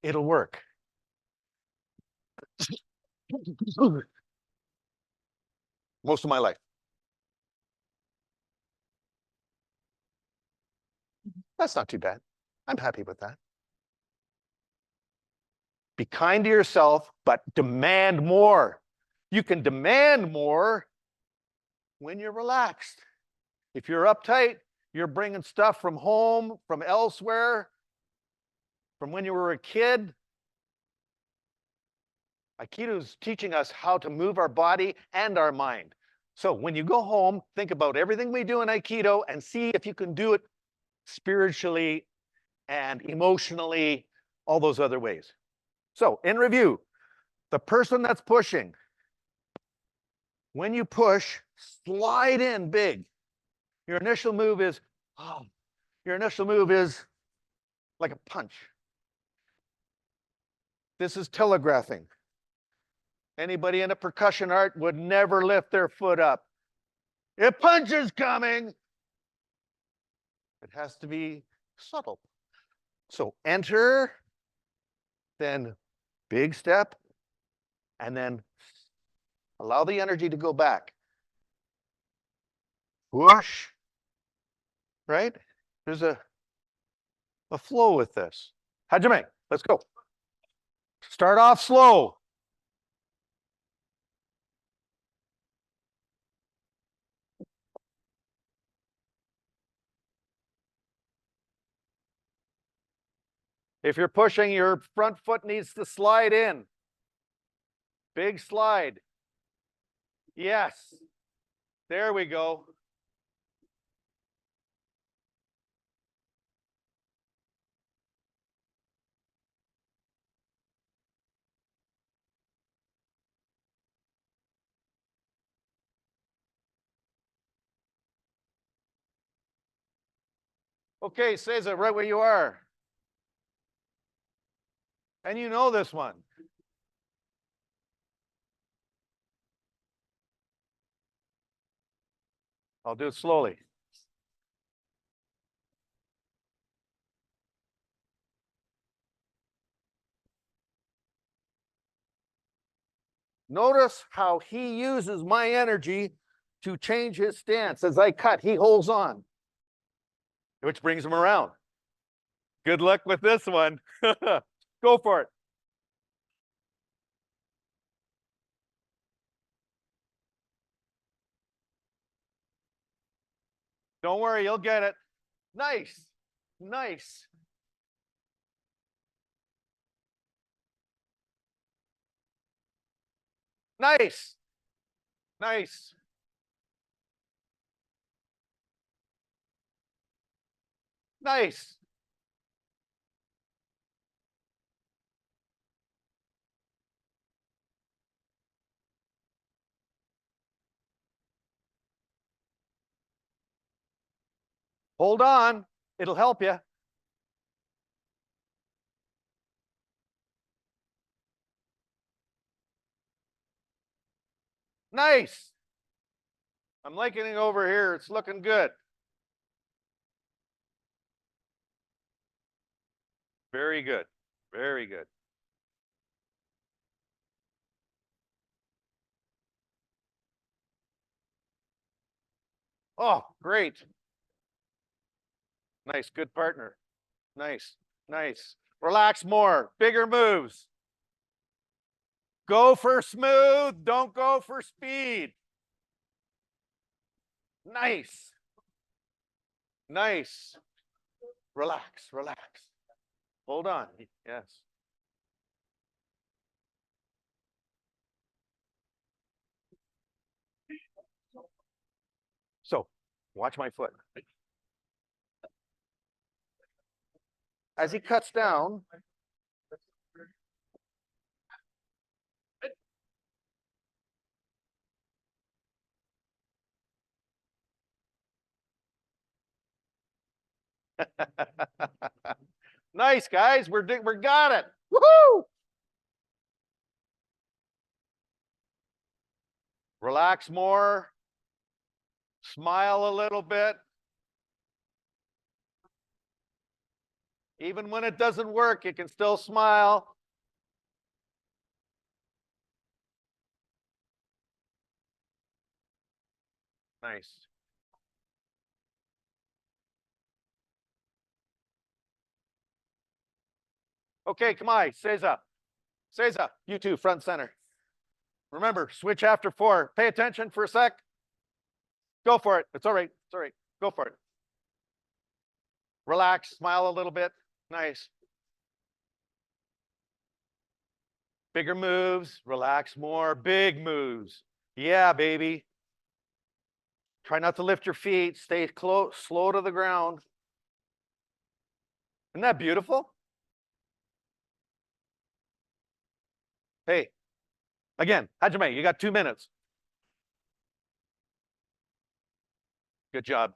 it'll work. Most of my life. That's not too bad. I'm happy with that. Be kind to yourself, but demand more. You can demand more when you're relaxed. If you're uptight, you're bringing stuff from home, from elsewhere, from when you were a kid. Aikido is teaching us how to move our body and our mind. So when you go home, think about everything we do in Aikido and see if you can do it spiritually and emotionally, all those other ways. So in review, the person that's pushing, when you push, slide in big. Your initial move is, oh, your initial move is like a punch. This is telegraphing. Anybody in a percussion art would never lift their foot up. A punch is coming. It has to be subtle. So enter, then big step, and then allow the energy to go back. Push, right? There's a flow with this. Hajime, let's go. Start off slow. If you're pushing, your front foot needs to slide in. Big slide. Yes. There we go. Okay, Cesar, right where you are. And you know this one. I'll do it slowly. Notice how he uses my energy to change his stance. As I cut, he holds on, which brings him around. Good luck with this one. Go for it. Don't worry, you'll get it. Nice. Nice. Nice. Nice. Nice. Hold on. It'll help you. Nice. I'm liking it over here. It's looking good. Very good. Very good. Oh, great. Nice. Good partner. Nice. Nice. Relax more. Bigger moves. Go for smooth. Don't go for speed. Nice. Nice. Relax. Relax. Hold on. Yes. So, watch my foot. As he cuts down, Nice, guys. We got it. Woohoo! Relax more. Smile a little bit. Even when it doesn't work, you can still smile. Nice. Okay, kamae, Seiza. Seiza, you two, front center. Remember, switch after 4. Pay attention for a sec. Go for it. It's all right. It's all right. Go for it. Relax, smile a little bit. Nice. Bigger moves, relax more, big moves. Yeah, baby. Try not to lift your feet. Stay close, slow to the ground. Isn't that beautiful? Hey, again, Hajime, you got 2 minutes. Good job.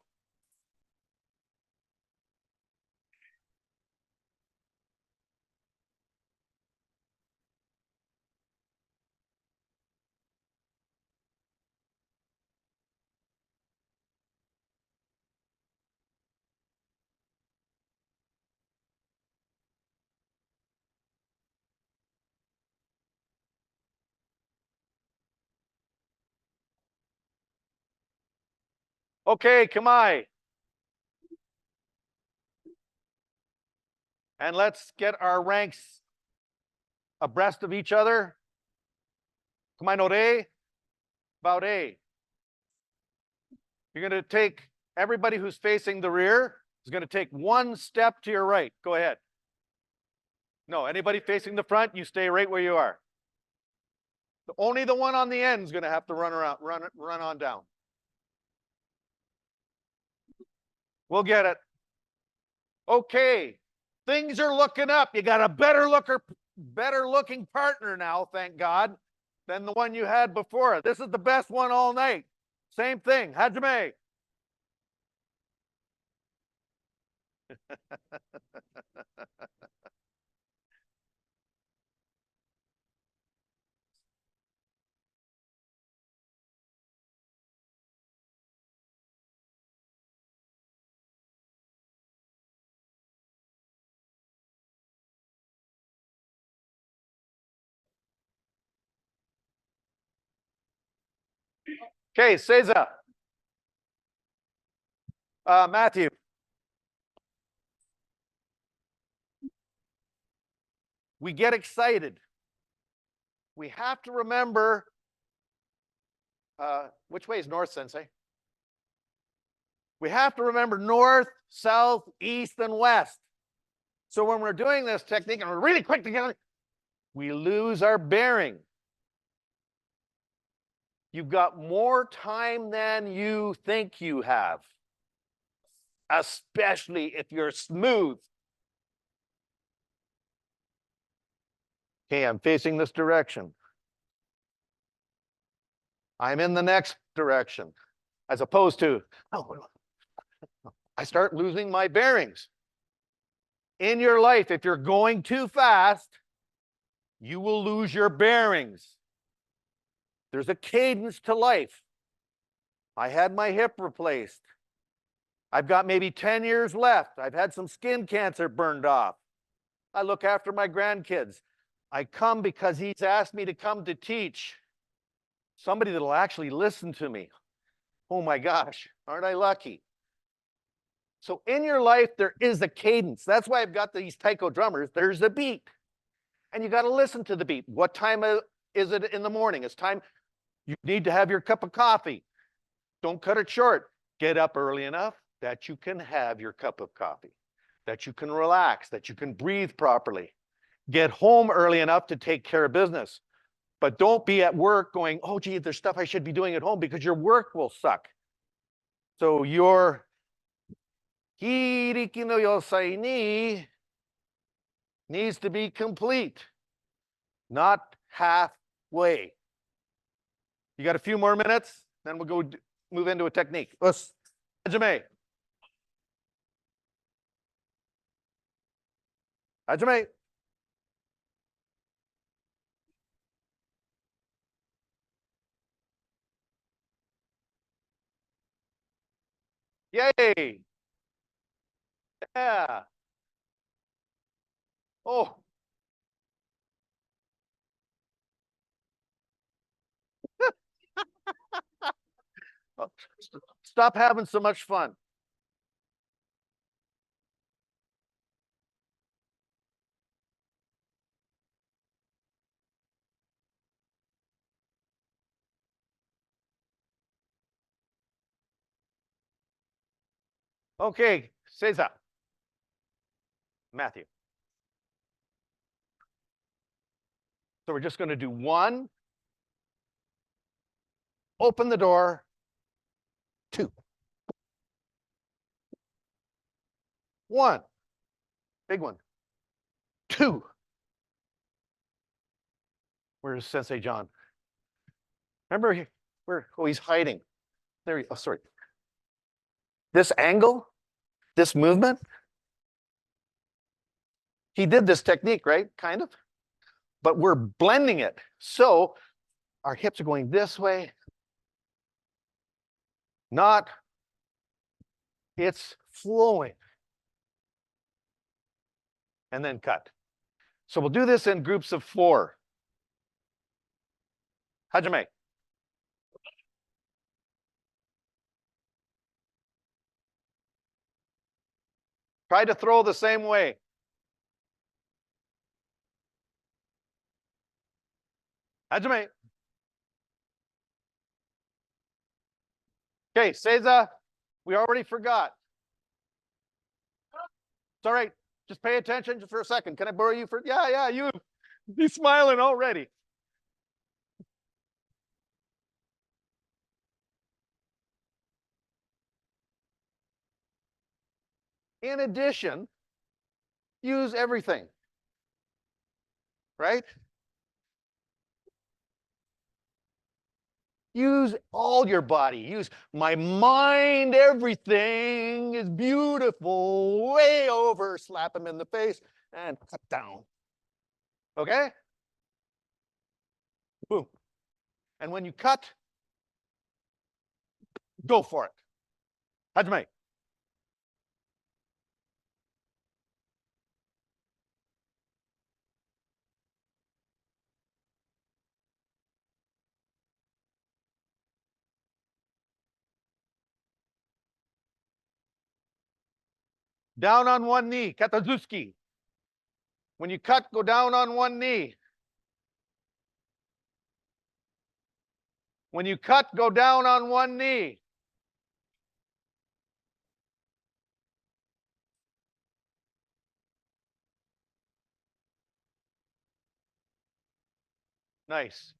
Okay, kamae. And let's get our ranks abreast of each other. Kamae no re, bao re. You're going to take everybody who's facing the rear is going to take 1 step to your right. Go ahead. No, anybody facing the front, you stay right where you are. Only the one on the end is going to have to run around, run on down. We'll get it. Okay, things are looking up. You got a better looking partner now, thank God, than the one you had before. This is the best one all night. Same thing, Hajime. Okay, Seiza. Matthew. We get excited. We have to remember, which way is north, Sensei? We have to remember north, south, east, and west. So when we're doing this technique and we're really quick together, we lose our bearing. You've got more time than you think you have, especially if you're smooth. Okay, I'm facing this direction. I'm in the next direction, as opposed to, oh, I start losing my bearings. In your life, if you're going too fast, you will lose your bearings. There's a cadence to life. I had my hip replaced. I've got maybe 10 years left. I've had some skin cancer burned off. I look after my grandkids. I come because he's asked me to come to teach. Somebody that'll actually listen to me. Oh my gosh, aren't I lucky? So in your life, there is a cadence. That's why I've got these taiko drummers. There's a beat. And you got to listen to the beat. What time is it in the morning? It's time. You need to have your cup of coffee. Don't cut it short. Get up early enough that you can have your cup of coffee, that you can relax, that you can breathe properly. Get home early enough to take care of business. But don't be at work going, oh, gee, there's stuff I should be doing at home, because your work will suck. So your hiriki no yosai ni needs to be complete, not halfway. You got a few more minutes, then we'll go move into a technique. Let's, Hajime. Hajime. Yay. Yeah. Oh. Stop having so much fun. Okay, Seiza. Matthew. So we're just going to do one. Open the door. 2. 1. Big one. 2. Where's Sensei John? Remember where? Oh, he's hiding. There he. Oh, sorry. This angle, this movement. He did this technique, right? Kind of. But we're blending it. So our hips are going this way. Not. It's flowing. And then cut. So we'll do this in groups of 4. Hajime. Try to throw the same way. Hajime. Okay, Seiza, we already forgot. It's all right. Just pay attention just for a second. Can I borrow you for? Yeah, you. He's smiling already. In addition, use everything, right? Use all your body. Use my mind. Everything is beautiful. Way over. Slap him in the face and cut down. Okay? Boom. And when you cut, go for it. Hajime. Down on one knee, katazuki. When you cut, go down on one knee. When you cut, go down on one knee. Nice.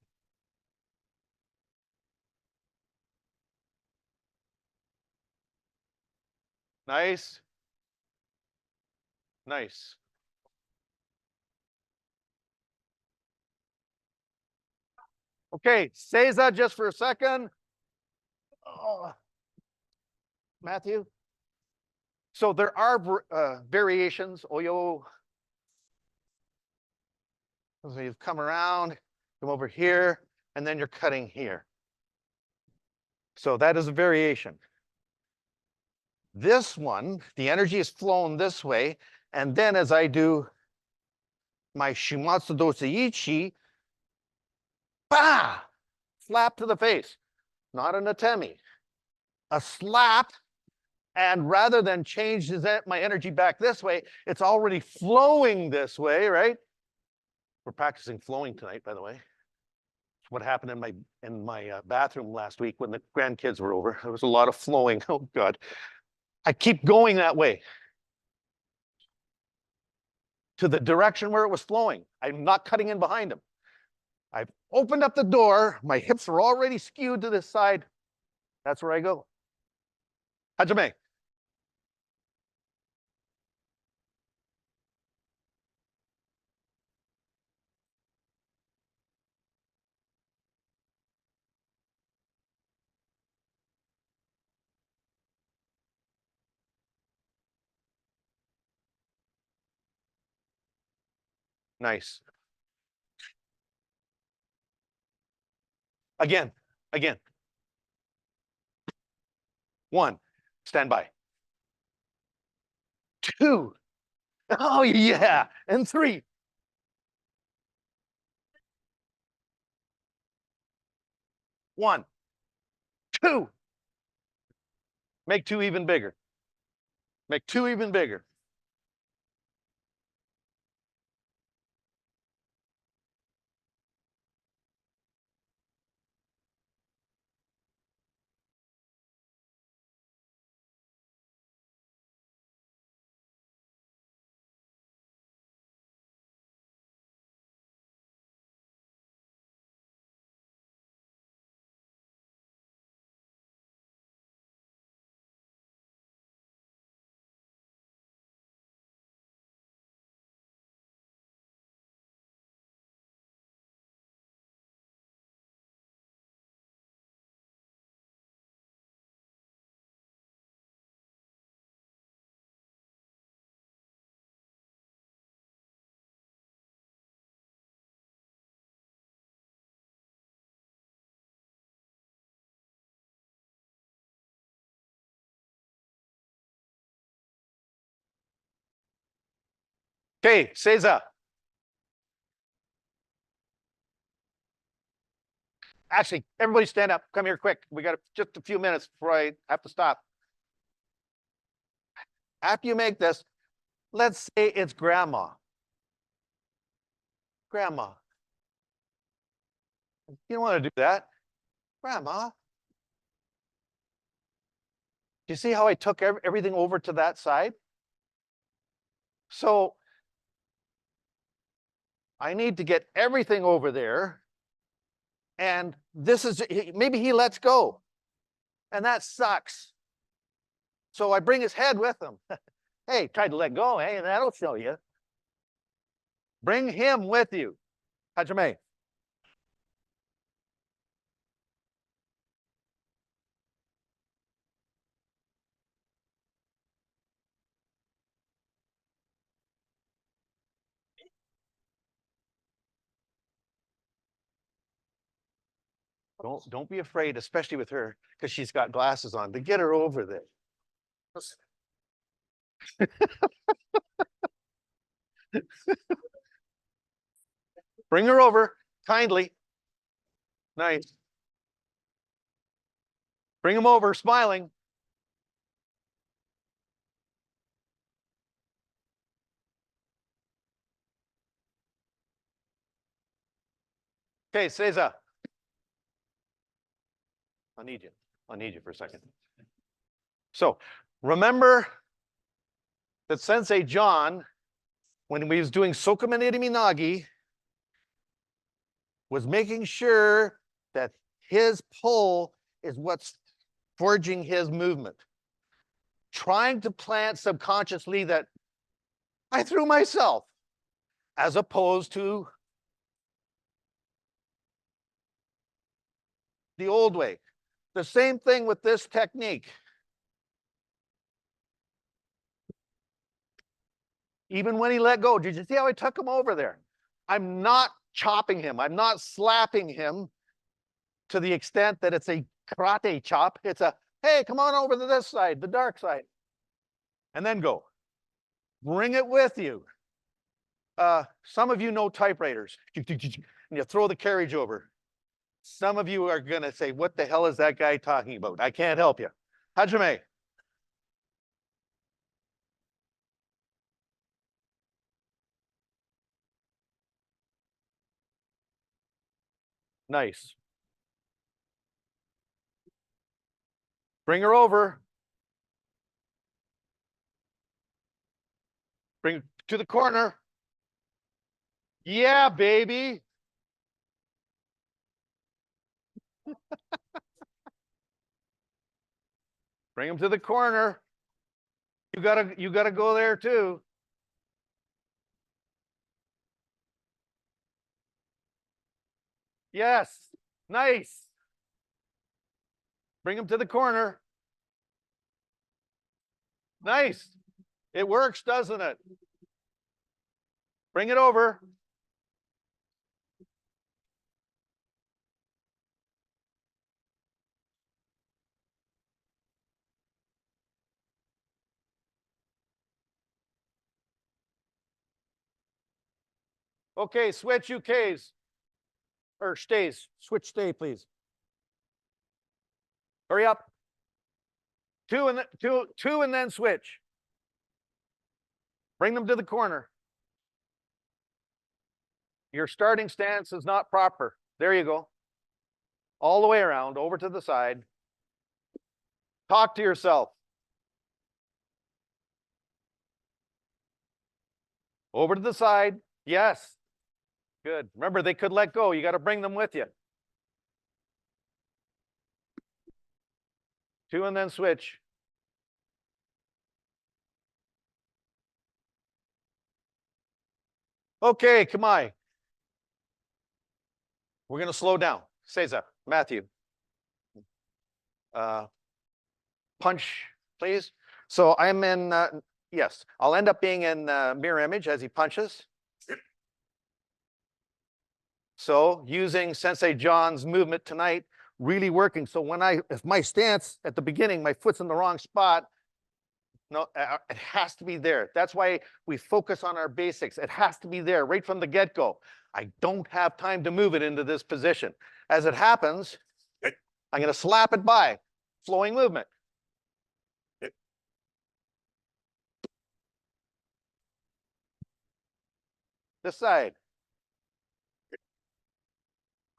Nice. Nice. Okay, Seiza just for a second. Oh. Matthew. So there are variations. Oyo. So you've come around, come over here, and then you're cutting here. So that is a variation. This one, the energy is flown this way, and then as I do my Shumatsu dosa ichi, bah! Slap to the face. Not an atemi. A slap, and rather than change my energy back this way, it's already flowing this way, right? We're practicing flowing tonight, by the way. What happened in my bathroom last week when the grandkids were over. There was a lot of flowing. Oh, God. I keep going that way to the direction where it was flowing. I'm not cutting in behind him. I've opened up the door. My hips are already skewed to this side. That's where I go. Hajime. Nice. Again, again. 1, stand by. 2, oh yeah, and 3. 1, 2. Make 2 even bigger. Make 2 even bigger. Okay, Seiza. Actually, everybody stand up. Come here quick. We got just a few minutes before I have to stop. After you make this, let's say it's grandma. Grandma. You don't want to do that. Grandma. Do you see how I took everything over to that side? So I need to get everything over there. And this is, maybe he lets go. And that sucks. So I bring his head with him. Hey, try to let go, eh? And that'll show you. Bring him with you. Hajime. Don't be afraid, especially with her, because she's got glasses on, to get her over there. Bring her over, kindly. Nice. Bring him over, smiling. Okay, Seiza. I'll need you. I'll need you for a second. So remember that Sensei John, when he was doing sokumen iriminage, was making sure that his pull is what's forging his movement. Trying to plant subconsciously that I threw myself, as opposed to the old way. The same thing with this technique. Even when he let go, did you see how I took him over there? I'm not chopping him. I'm not slapping him to the extent that it's a karate chop. It's a, hey, come on over to this side, the dark side. And then go. Bring it with you. Some of you know typewriters. And you throw the carriage over. Some of you are going to say, what the hell is that guy talking about? I can't help you. Hajime. Nice. Bring her over. Bring to the corner. Yeah, baby. Bring him to the corner. You gotta go there too. Yes. Nice. Bring him to the corner. Nice. It works, doesn't it? Bring it over. Okay, switch UKs. Or stays. Switch stay, please. Hurry up. Two and then switch. Bring them to the corner. Your starting stance is not proper. There you go. All the way around, over to the side. Talk to yourself. Over to the side. Yes. Good. Remember, they could let go. You got to bring them with you. Two and then switch. Okay, kamae. We're going to slow down. Seiza, Matthew. Punch, please. So I'm in, yes, I'll end up being in mirror image as he punches. So using Sensei John's movement tonight, really working. So if my stance at the beginning, my foot's in the wrong spot, no, it has to be there. That's why we focus on our basics. It has to be there right from the get-go. I don't have time to move it into this position. As it happens, I'm going to slap it by. Flowing movement. This side.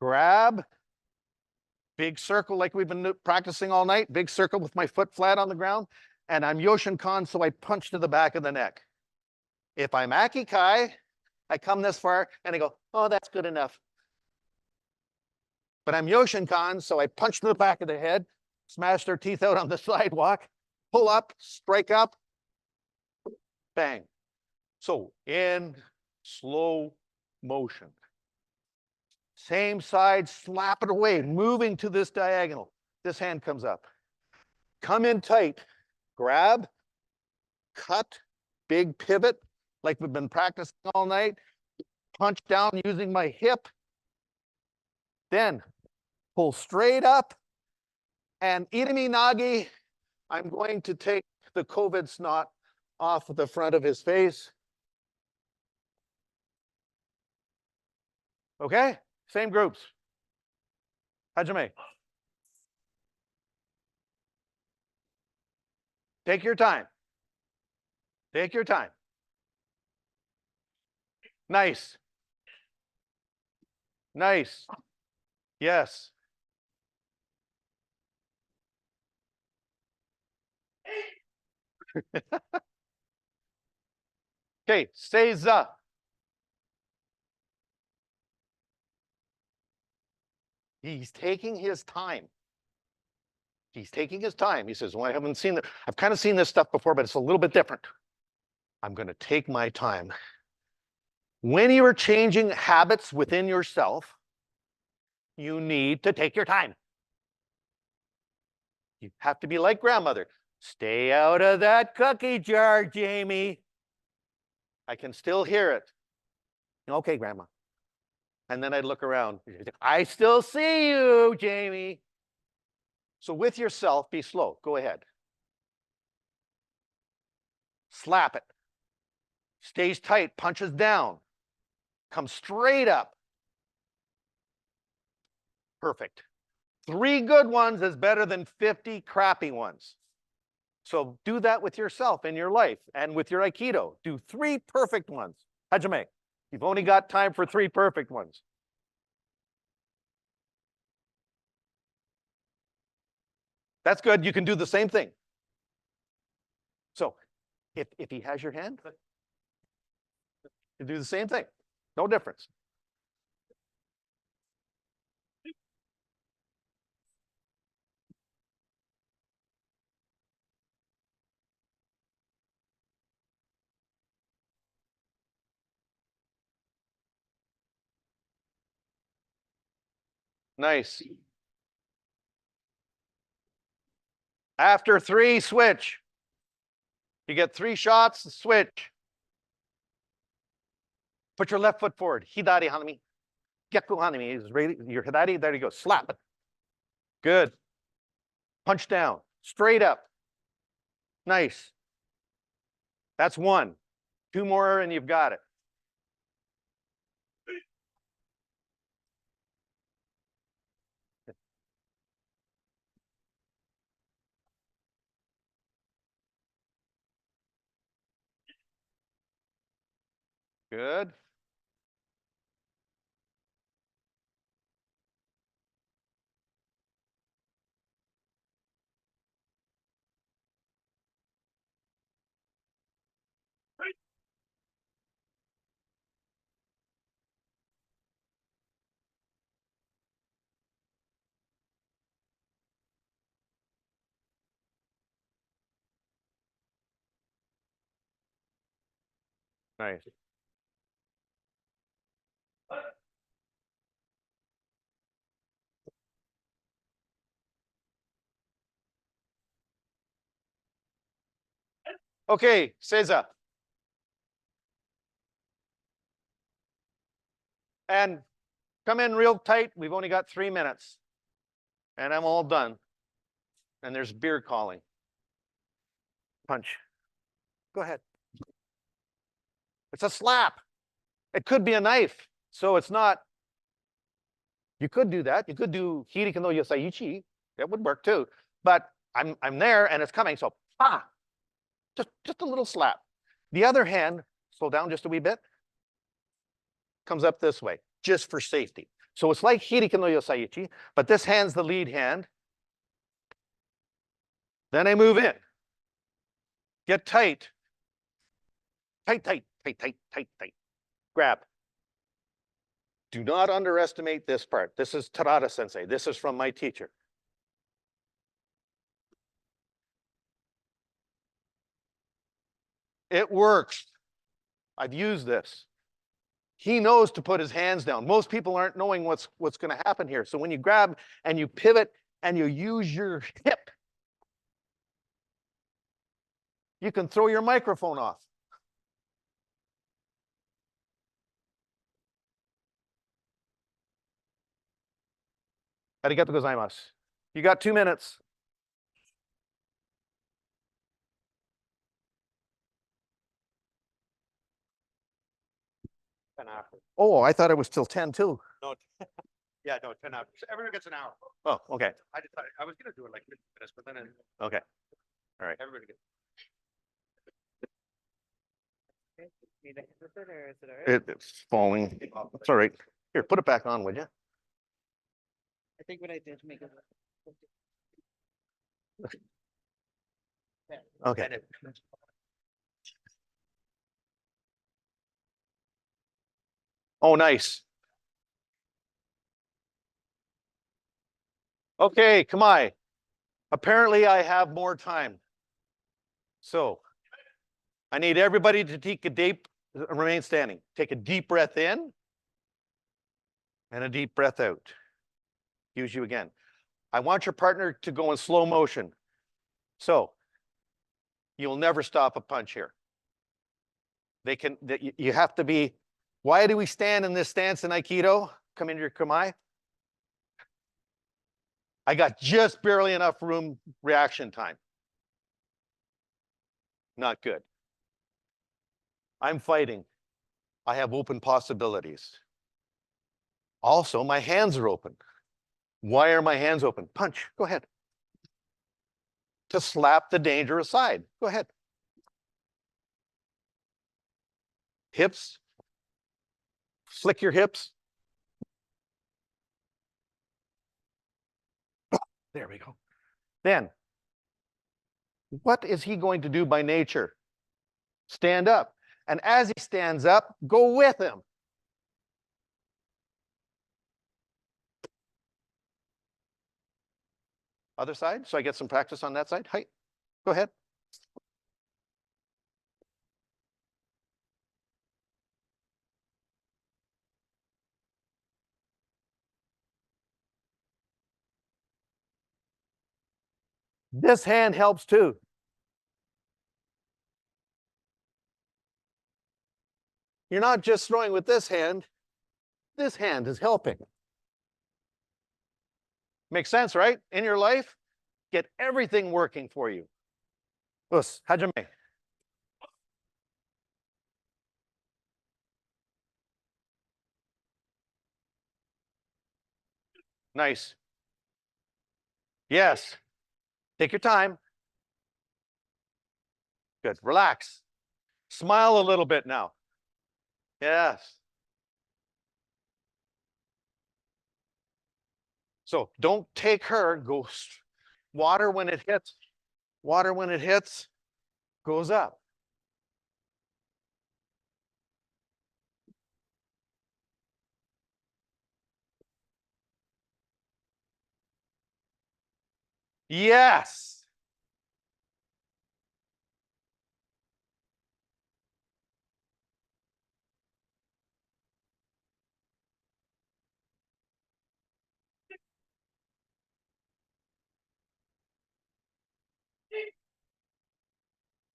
Grab. Big circle like we've been practicing all night. Big circle with my foot flat on the ground. And I'm Yoshinkan, so I punch to the back of the neck. If I'm Akikai, I come this far and I go, oh, that's good enough. But I'm Yoshinkan, so I punch to the back of the head, smash their teeth out on the sidewalk, pull up, strike up, bang. So in slow motion. Same side, slap it away, moving to this diagonal. This hand comes up. Come in tight, grab, cut, big pivot, like we've been practicing all night. Punch down using my hip. Then pull straight up. And iriminage, I'm going to take the COVID snot off the front of his face. Okay, same groups. Hajime. Take your time. Take your time. Nice. Nice. Yes. Okay, seiza. He's taking his time. He's taking his time. He says, well, I haven't seen that. I've kind of seen this stuff before, but it's a little bit different. I'm going to take my time. When you are changing habits within yourself, you need to take your time. You have to be like grandmother. Stay out of that cookie jar, Jamie. I can still hear it. Okay, grandma. And then I'd look around. I still see you, Jamie. So with yourself, be slow. Go ahead. Slap it. Stays tight, punches down. Come straight up. Perfect. 3 good ones is better than 50 crappy ones. So do that with yourself in your life and with your Aikido. Do 3 perfect ones. Hajime, you've only got time for 3 perfect ones. That's good. You can do the same thing. So if he has your hand, you do the same thing. No difference. Nice. After 3, switch. You get 3 shots, switch. Put your left foot forward. Hidari hanami. Gekku hanami is really your hidari. There you go. Slap it. Good. Punch down. Straight up. Nice. That's 1. 2 more and you've got it. Good. Nice. Okay, Seiza. And come in real tight. We've only got 3 minutes. And I'm all done. And there's beer calling. Punch. Go ahead. It's a slap. It could be a knife. So it's not. You could do that. You could do hirika no osae uchi. That would work too. But I'm there and it's coming. So just a little slap. The other hand, slow down just a wee bit, comes up this way, just for safety. So it's like hirika no osae uchi, but this hand's the lead hand. Then I move in. Get tight. Tight, tight, tight, tight, tight, tight. Grab. Do not underestimate this part. This is Terada Sensei. This is from my teacher. It works. I've used this. He knows to put his hands down. Most people aren't knowing what's going to happen here. So when you grab and you pivot and you use your hip, you can throw your microphone off. Arigatou gozaimasu. You got 2 minutes. Oh, I thought it was till 10 too. No, yeah, no, 10 hours. Everyone gets an hour. Oh, okay. I decided, I was gonna do it like 50 minutes, but then Okay. All right. everybody gets. Need a hand with it, or is it all right? It's falling. It's all right. Here, put it back on, would you? I think what I did to make it. Okay. And it- Oh, nice. Okay, kamae. Apparently I have more time. So I need everybody to take a deep, remain standing. Take a deep breath in and a deep breath out. Use you again. I want your partner to go in slow motion. So you'll never stop a punch here. You have to be. Why do we stand in this stance in Aikido? Come into your kamae. I got just barely enough room reaction time. Not good. I'm fighting. I have open possibilities. Also, my hands are open. Why are my hands open? Punch. Go ahead. To slap the danger aside. Go ahead. Hips. Flick your hips. There we go. Then, what is he going to do by nature? Stand up. And as he stands up, go with him. Other side, so I get some practice on that side. Hi, go ahead. This hand helps too. You're not just throwing with this hand is helping. Makes sense, right? In your life, get everything working for you. Us, hajime. Nice. Yes. Take your time. Good. Relax. Smile a little bit now. Yes. So don't take her, water when it hits, goes up. Yes.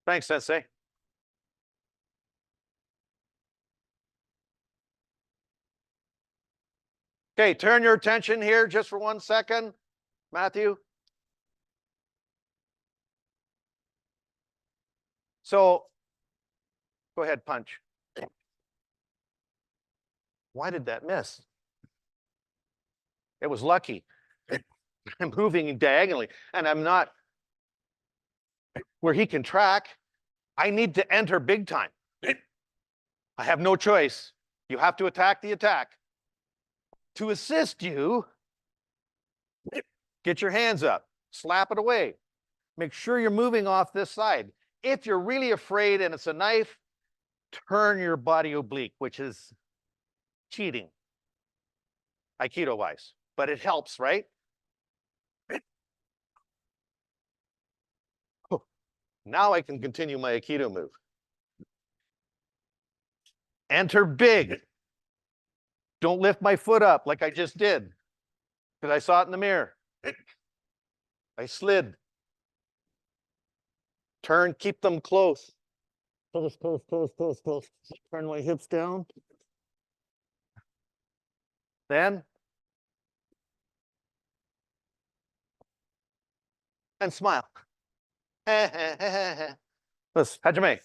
Thanks, Sensei. Okay, turn your attention here just for 1 second, Matthew. So go ahead, punch. Why did that miss? It was lucky. I'm moving diagonally and I'm not where he can track. I need to enter big time. I have no choice. You have to attack the attack. To assist you, get your hands up, slap it away. Make sure you're moving off this side. If you're really afraid and it's a knife, turn your body oblique, which is cheating, Aikido-wise, but it helps, right? Now I can continue my Aikido move. Enter big. Don't lift my foot up like I just did, because I saw it in the mirror. I slid. Turn, keep them close. Close, close, close, close, close. Turn my hips down. Then. And smile. Let's, Hajime.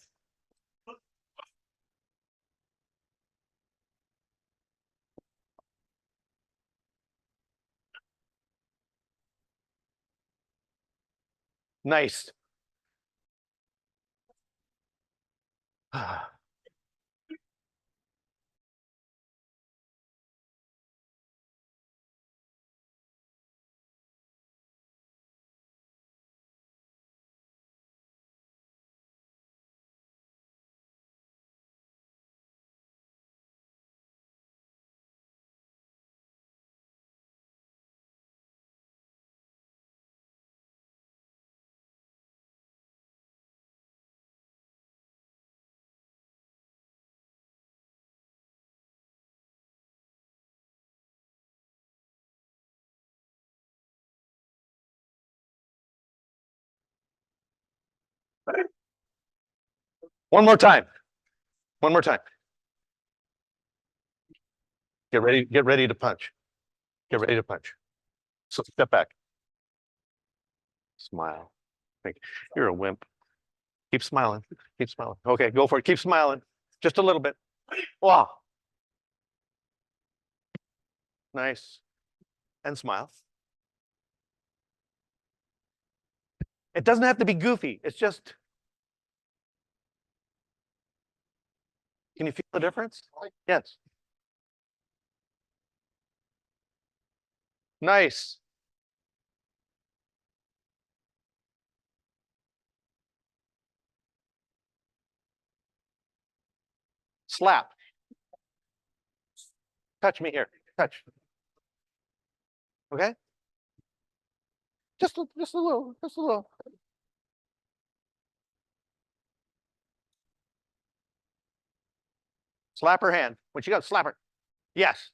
Nice. One more time. One more time. Get ready to punch. Get ready to punch. So step back. Smile. You're a wimp. Keep smiling. Keep smiling. Okay, go for it. Keep smiling. Just a little bit. Wow. Nice. And smile. It doesn't have to be goofy. It's just. Can you feel the difference? Yes. Nice. Slap. Touch me here. Touch. Okay? Just a little, just a little. Slap her hand. When she goes, slap her. Yes.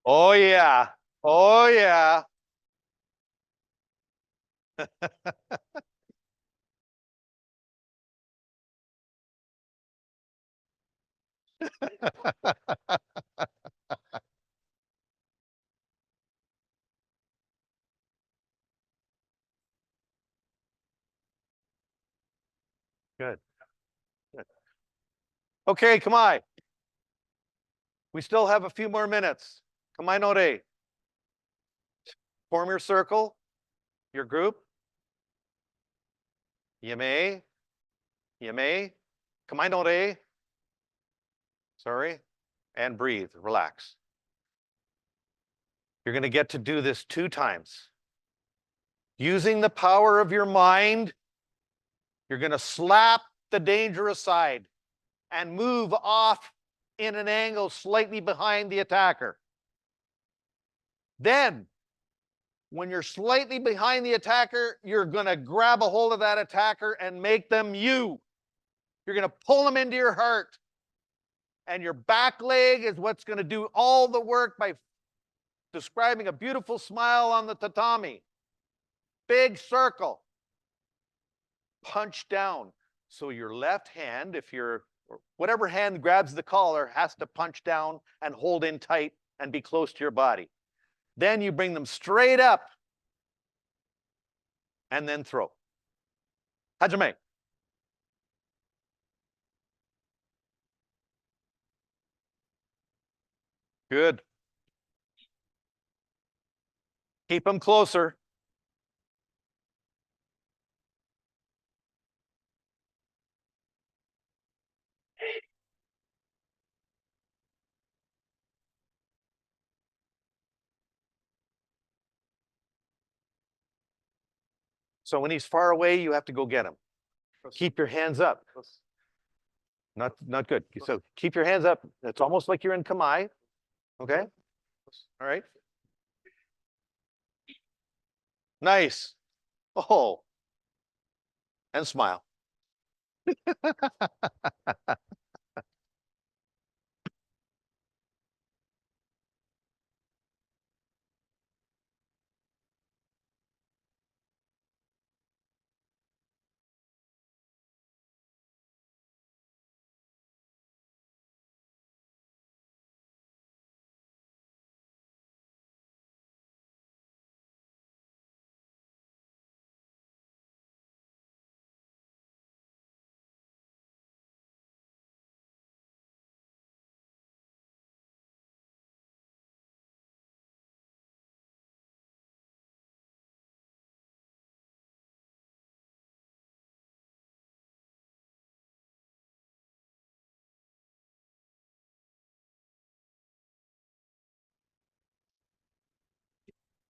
Oh yeah. Oh yeah. Good. Good. Okay, kamae. We still have a few more minutes. Kamae no re. Form your circle, your group. Yame. Yame. Kamae no re. Sorry. And breathe. Relax. You're going to get to do this 2 times. Using the power of your mind, you're going to slap the danger aside and move off in an angle slightly behind the attacker. Then, when you're slightly behind the attacker, you're going to grab a hold of that attacker and make them you. You're going to pull them into your heart. And your back leg is what's going to do all the work by describing a beautiful smile on the tatami. Big circle. Punch down. So your left hand, if you're, whatever hand grabs the collar, has to punch down and hold in tight and be close to your body. Then you bring them straight up and then throw. Hajime. Good. Keep them closer. So when he's far away, you have to go get him. Keep your hands up. Not good. So keep your hands up. It's almost like you're in kamae. Okay? All right. Nice. Oh. And smile.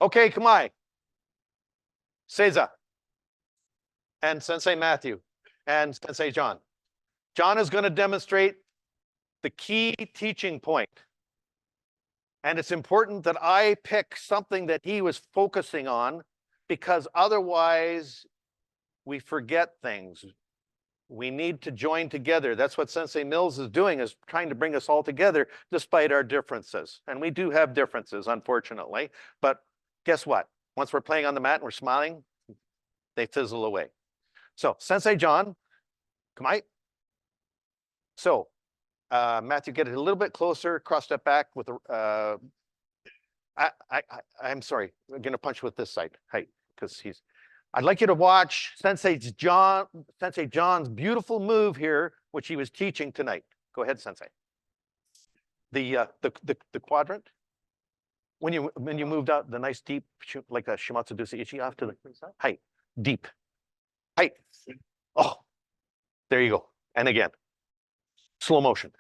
Okay, kamae. Seiza. And Sensei Matthew. And Sensei John. John is going to demonstrate the key teaching point. And it's important that I pick something that he was focusing on, because otherwise we forget things. We need to join together. That's what Sensei Mills is doing, is trying to bring us all together despite our differences. And we do have differences, unfortunately. But guess what? Once we're playing on the mat and we're smiling, they fizzle away. So Sensei John, kamae. So Matthew, get it a little bit closer, cross step back with the, I'm sorry, I'm gonna punch with this side, hey, because I'd like you to watch Sensei John's beautiful move here, which he was teaching tonight. Go ahead, Sensei. The quadrant. When you moved out the nice deep, like a Shumatsu dosa ichi off to the height, deep, height. Oh, there you go. And again, slow motion.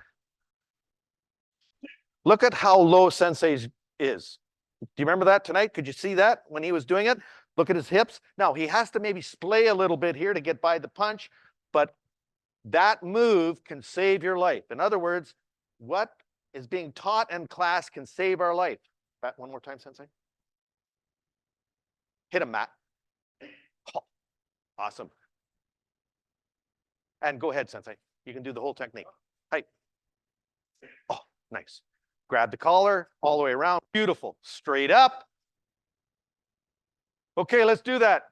Look at how low Sensei's is. Do you remember that tonight? Could you see that when he was doing it? Look at his hips. Now, he has to maybe splay a little bit here to get by the punch, but that move can save your life. In other words, what is being taught in class can save our life. That one more time, Sensei. Hit him, Matt. Oh, awesome. And go ahead, Sensei. You can do the whole technique. Hey. Oh, nice. Grab the collar all the way around. Beautiful. Straight up. Okay, let's do that.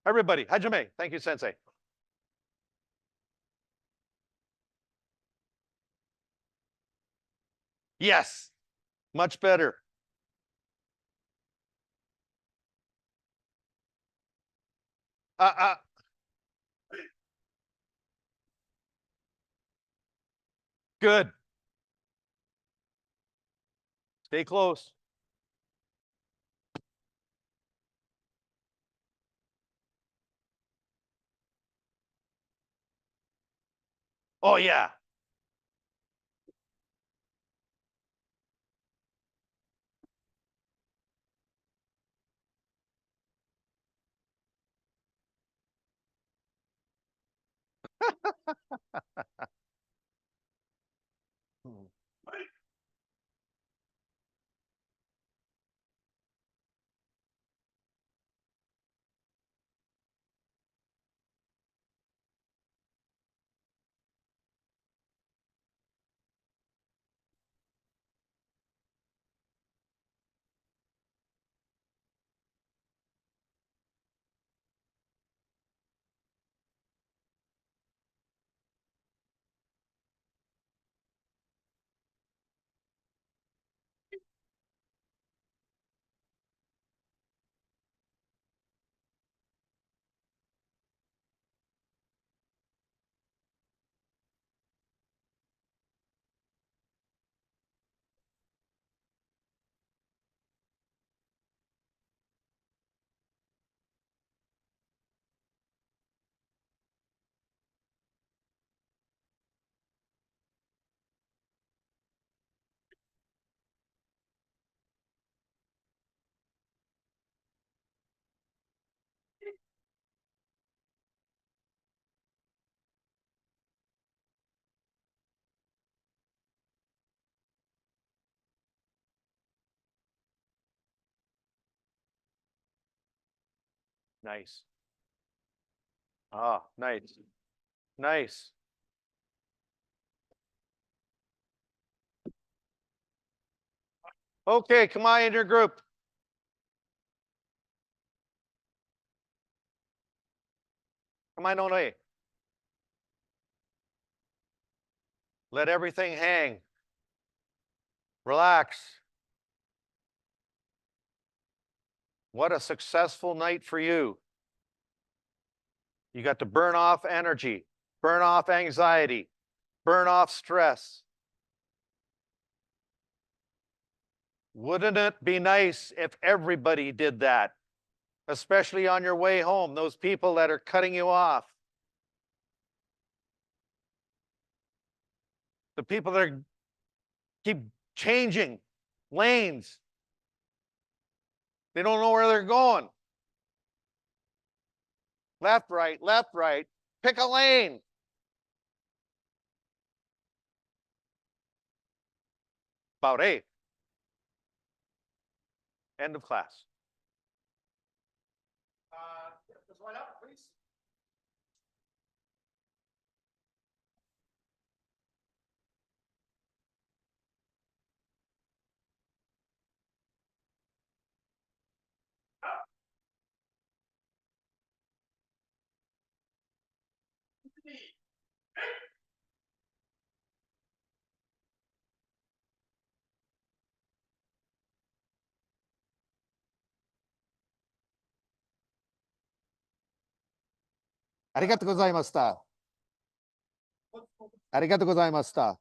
Everybody, hajime. Thank you, Sensei. Yes, much better. Good. Stay close. Oh, yeah. Nice. Ah, nice. Nice. Okay, come on in your group. Come on, One. Let everything hang. Relax. What a successful night for you. You got to burn off energy, burn off anxiety, burn off stress. Wouldn't it be nice if everybody did that? Especially on your way home, those people that are cutting you off. The people that keep changing lanes. They don't know where they're going. Left, right, left, right. Pick a lane. About 8. End of class. Just line up, please. Arigatou gozaimashita. Arigatou gozaimashita.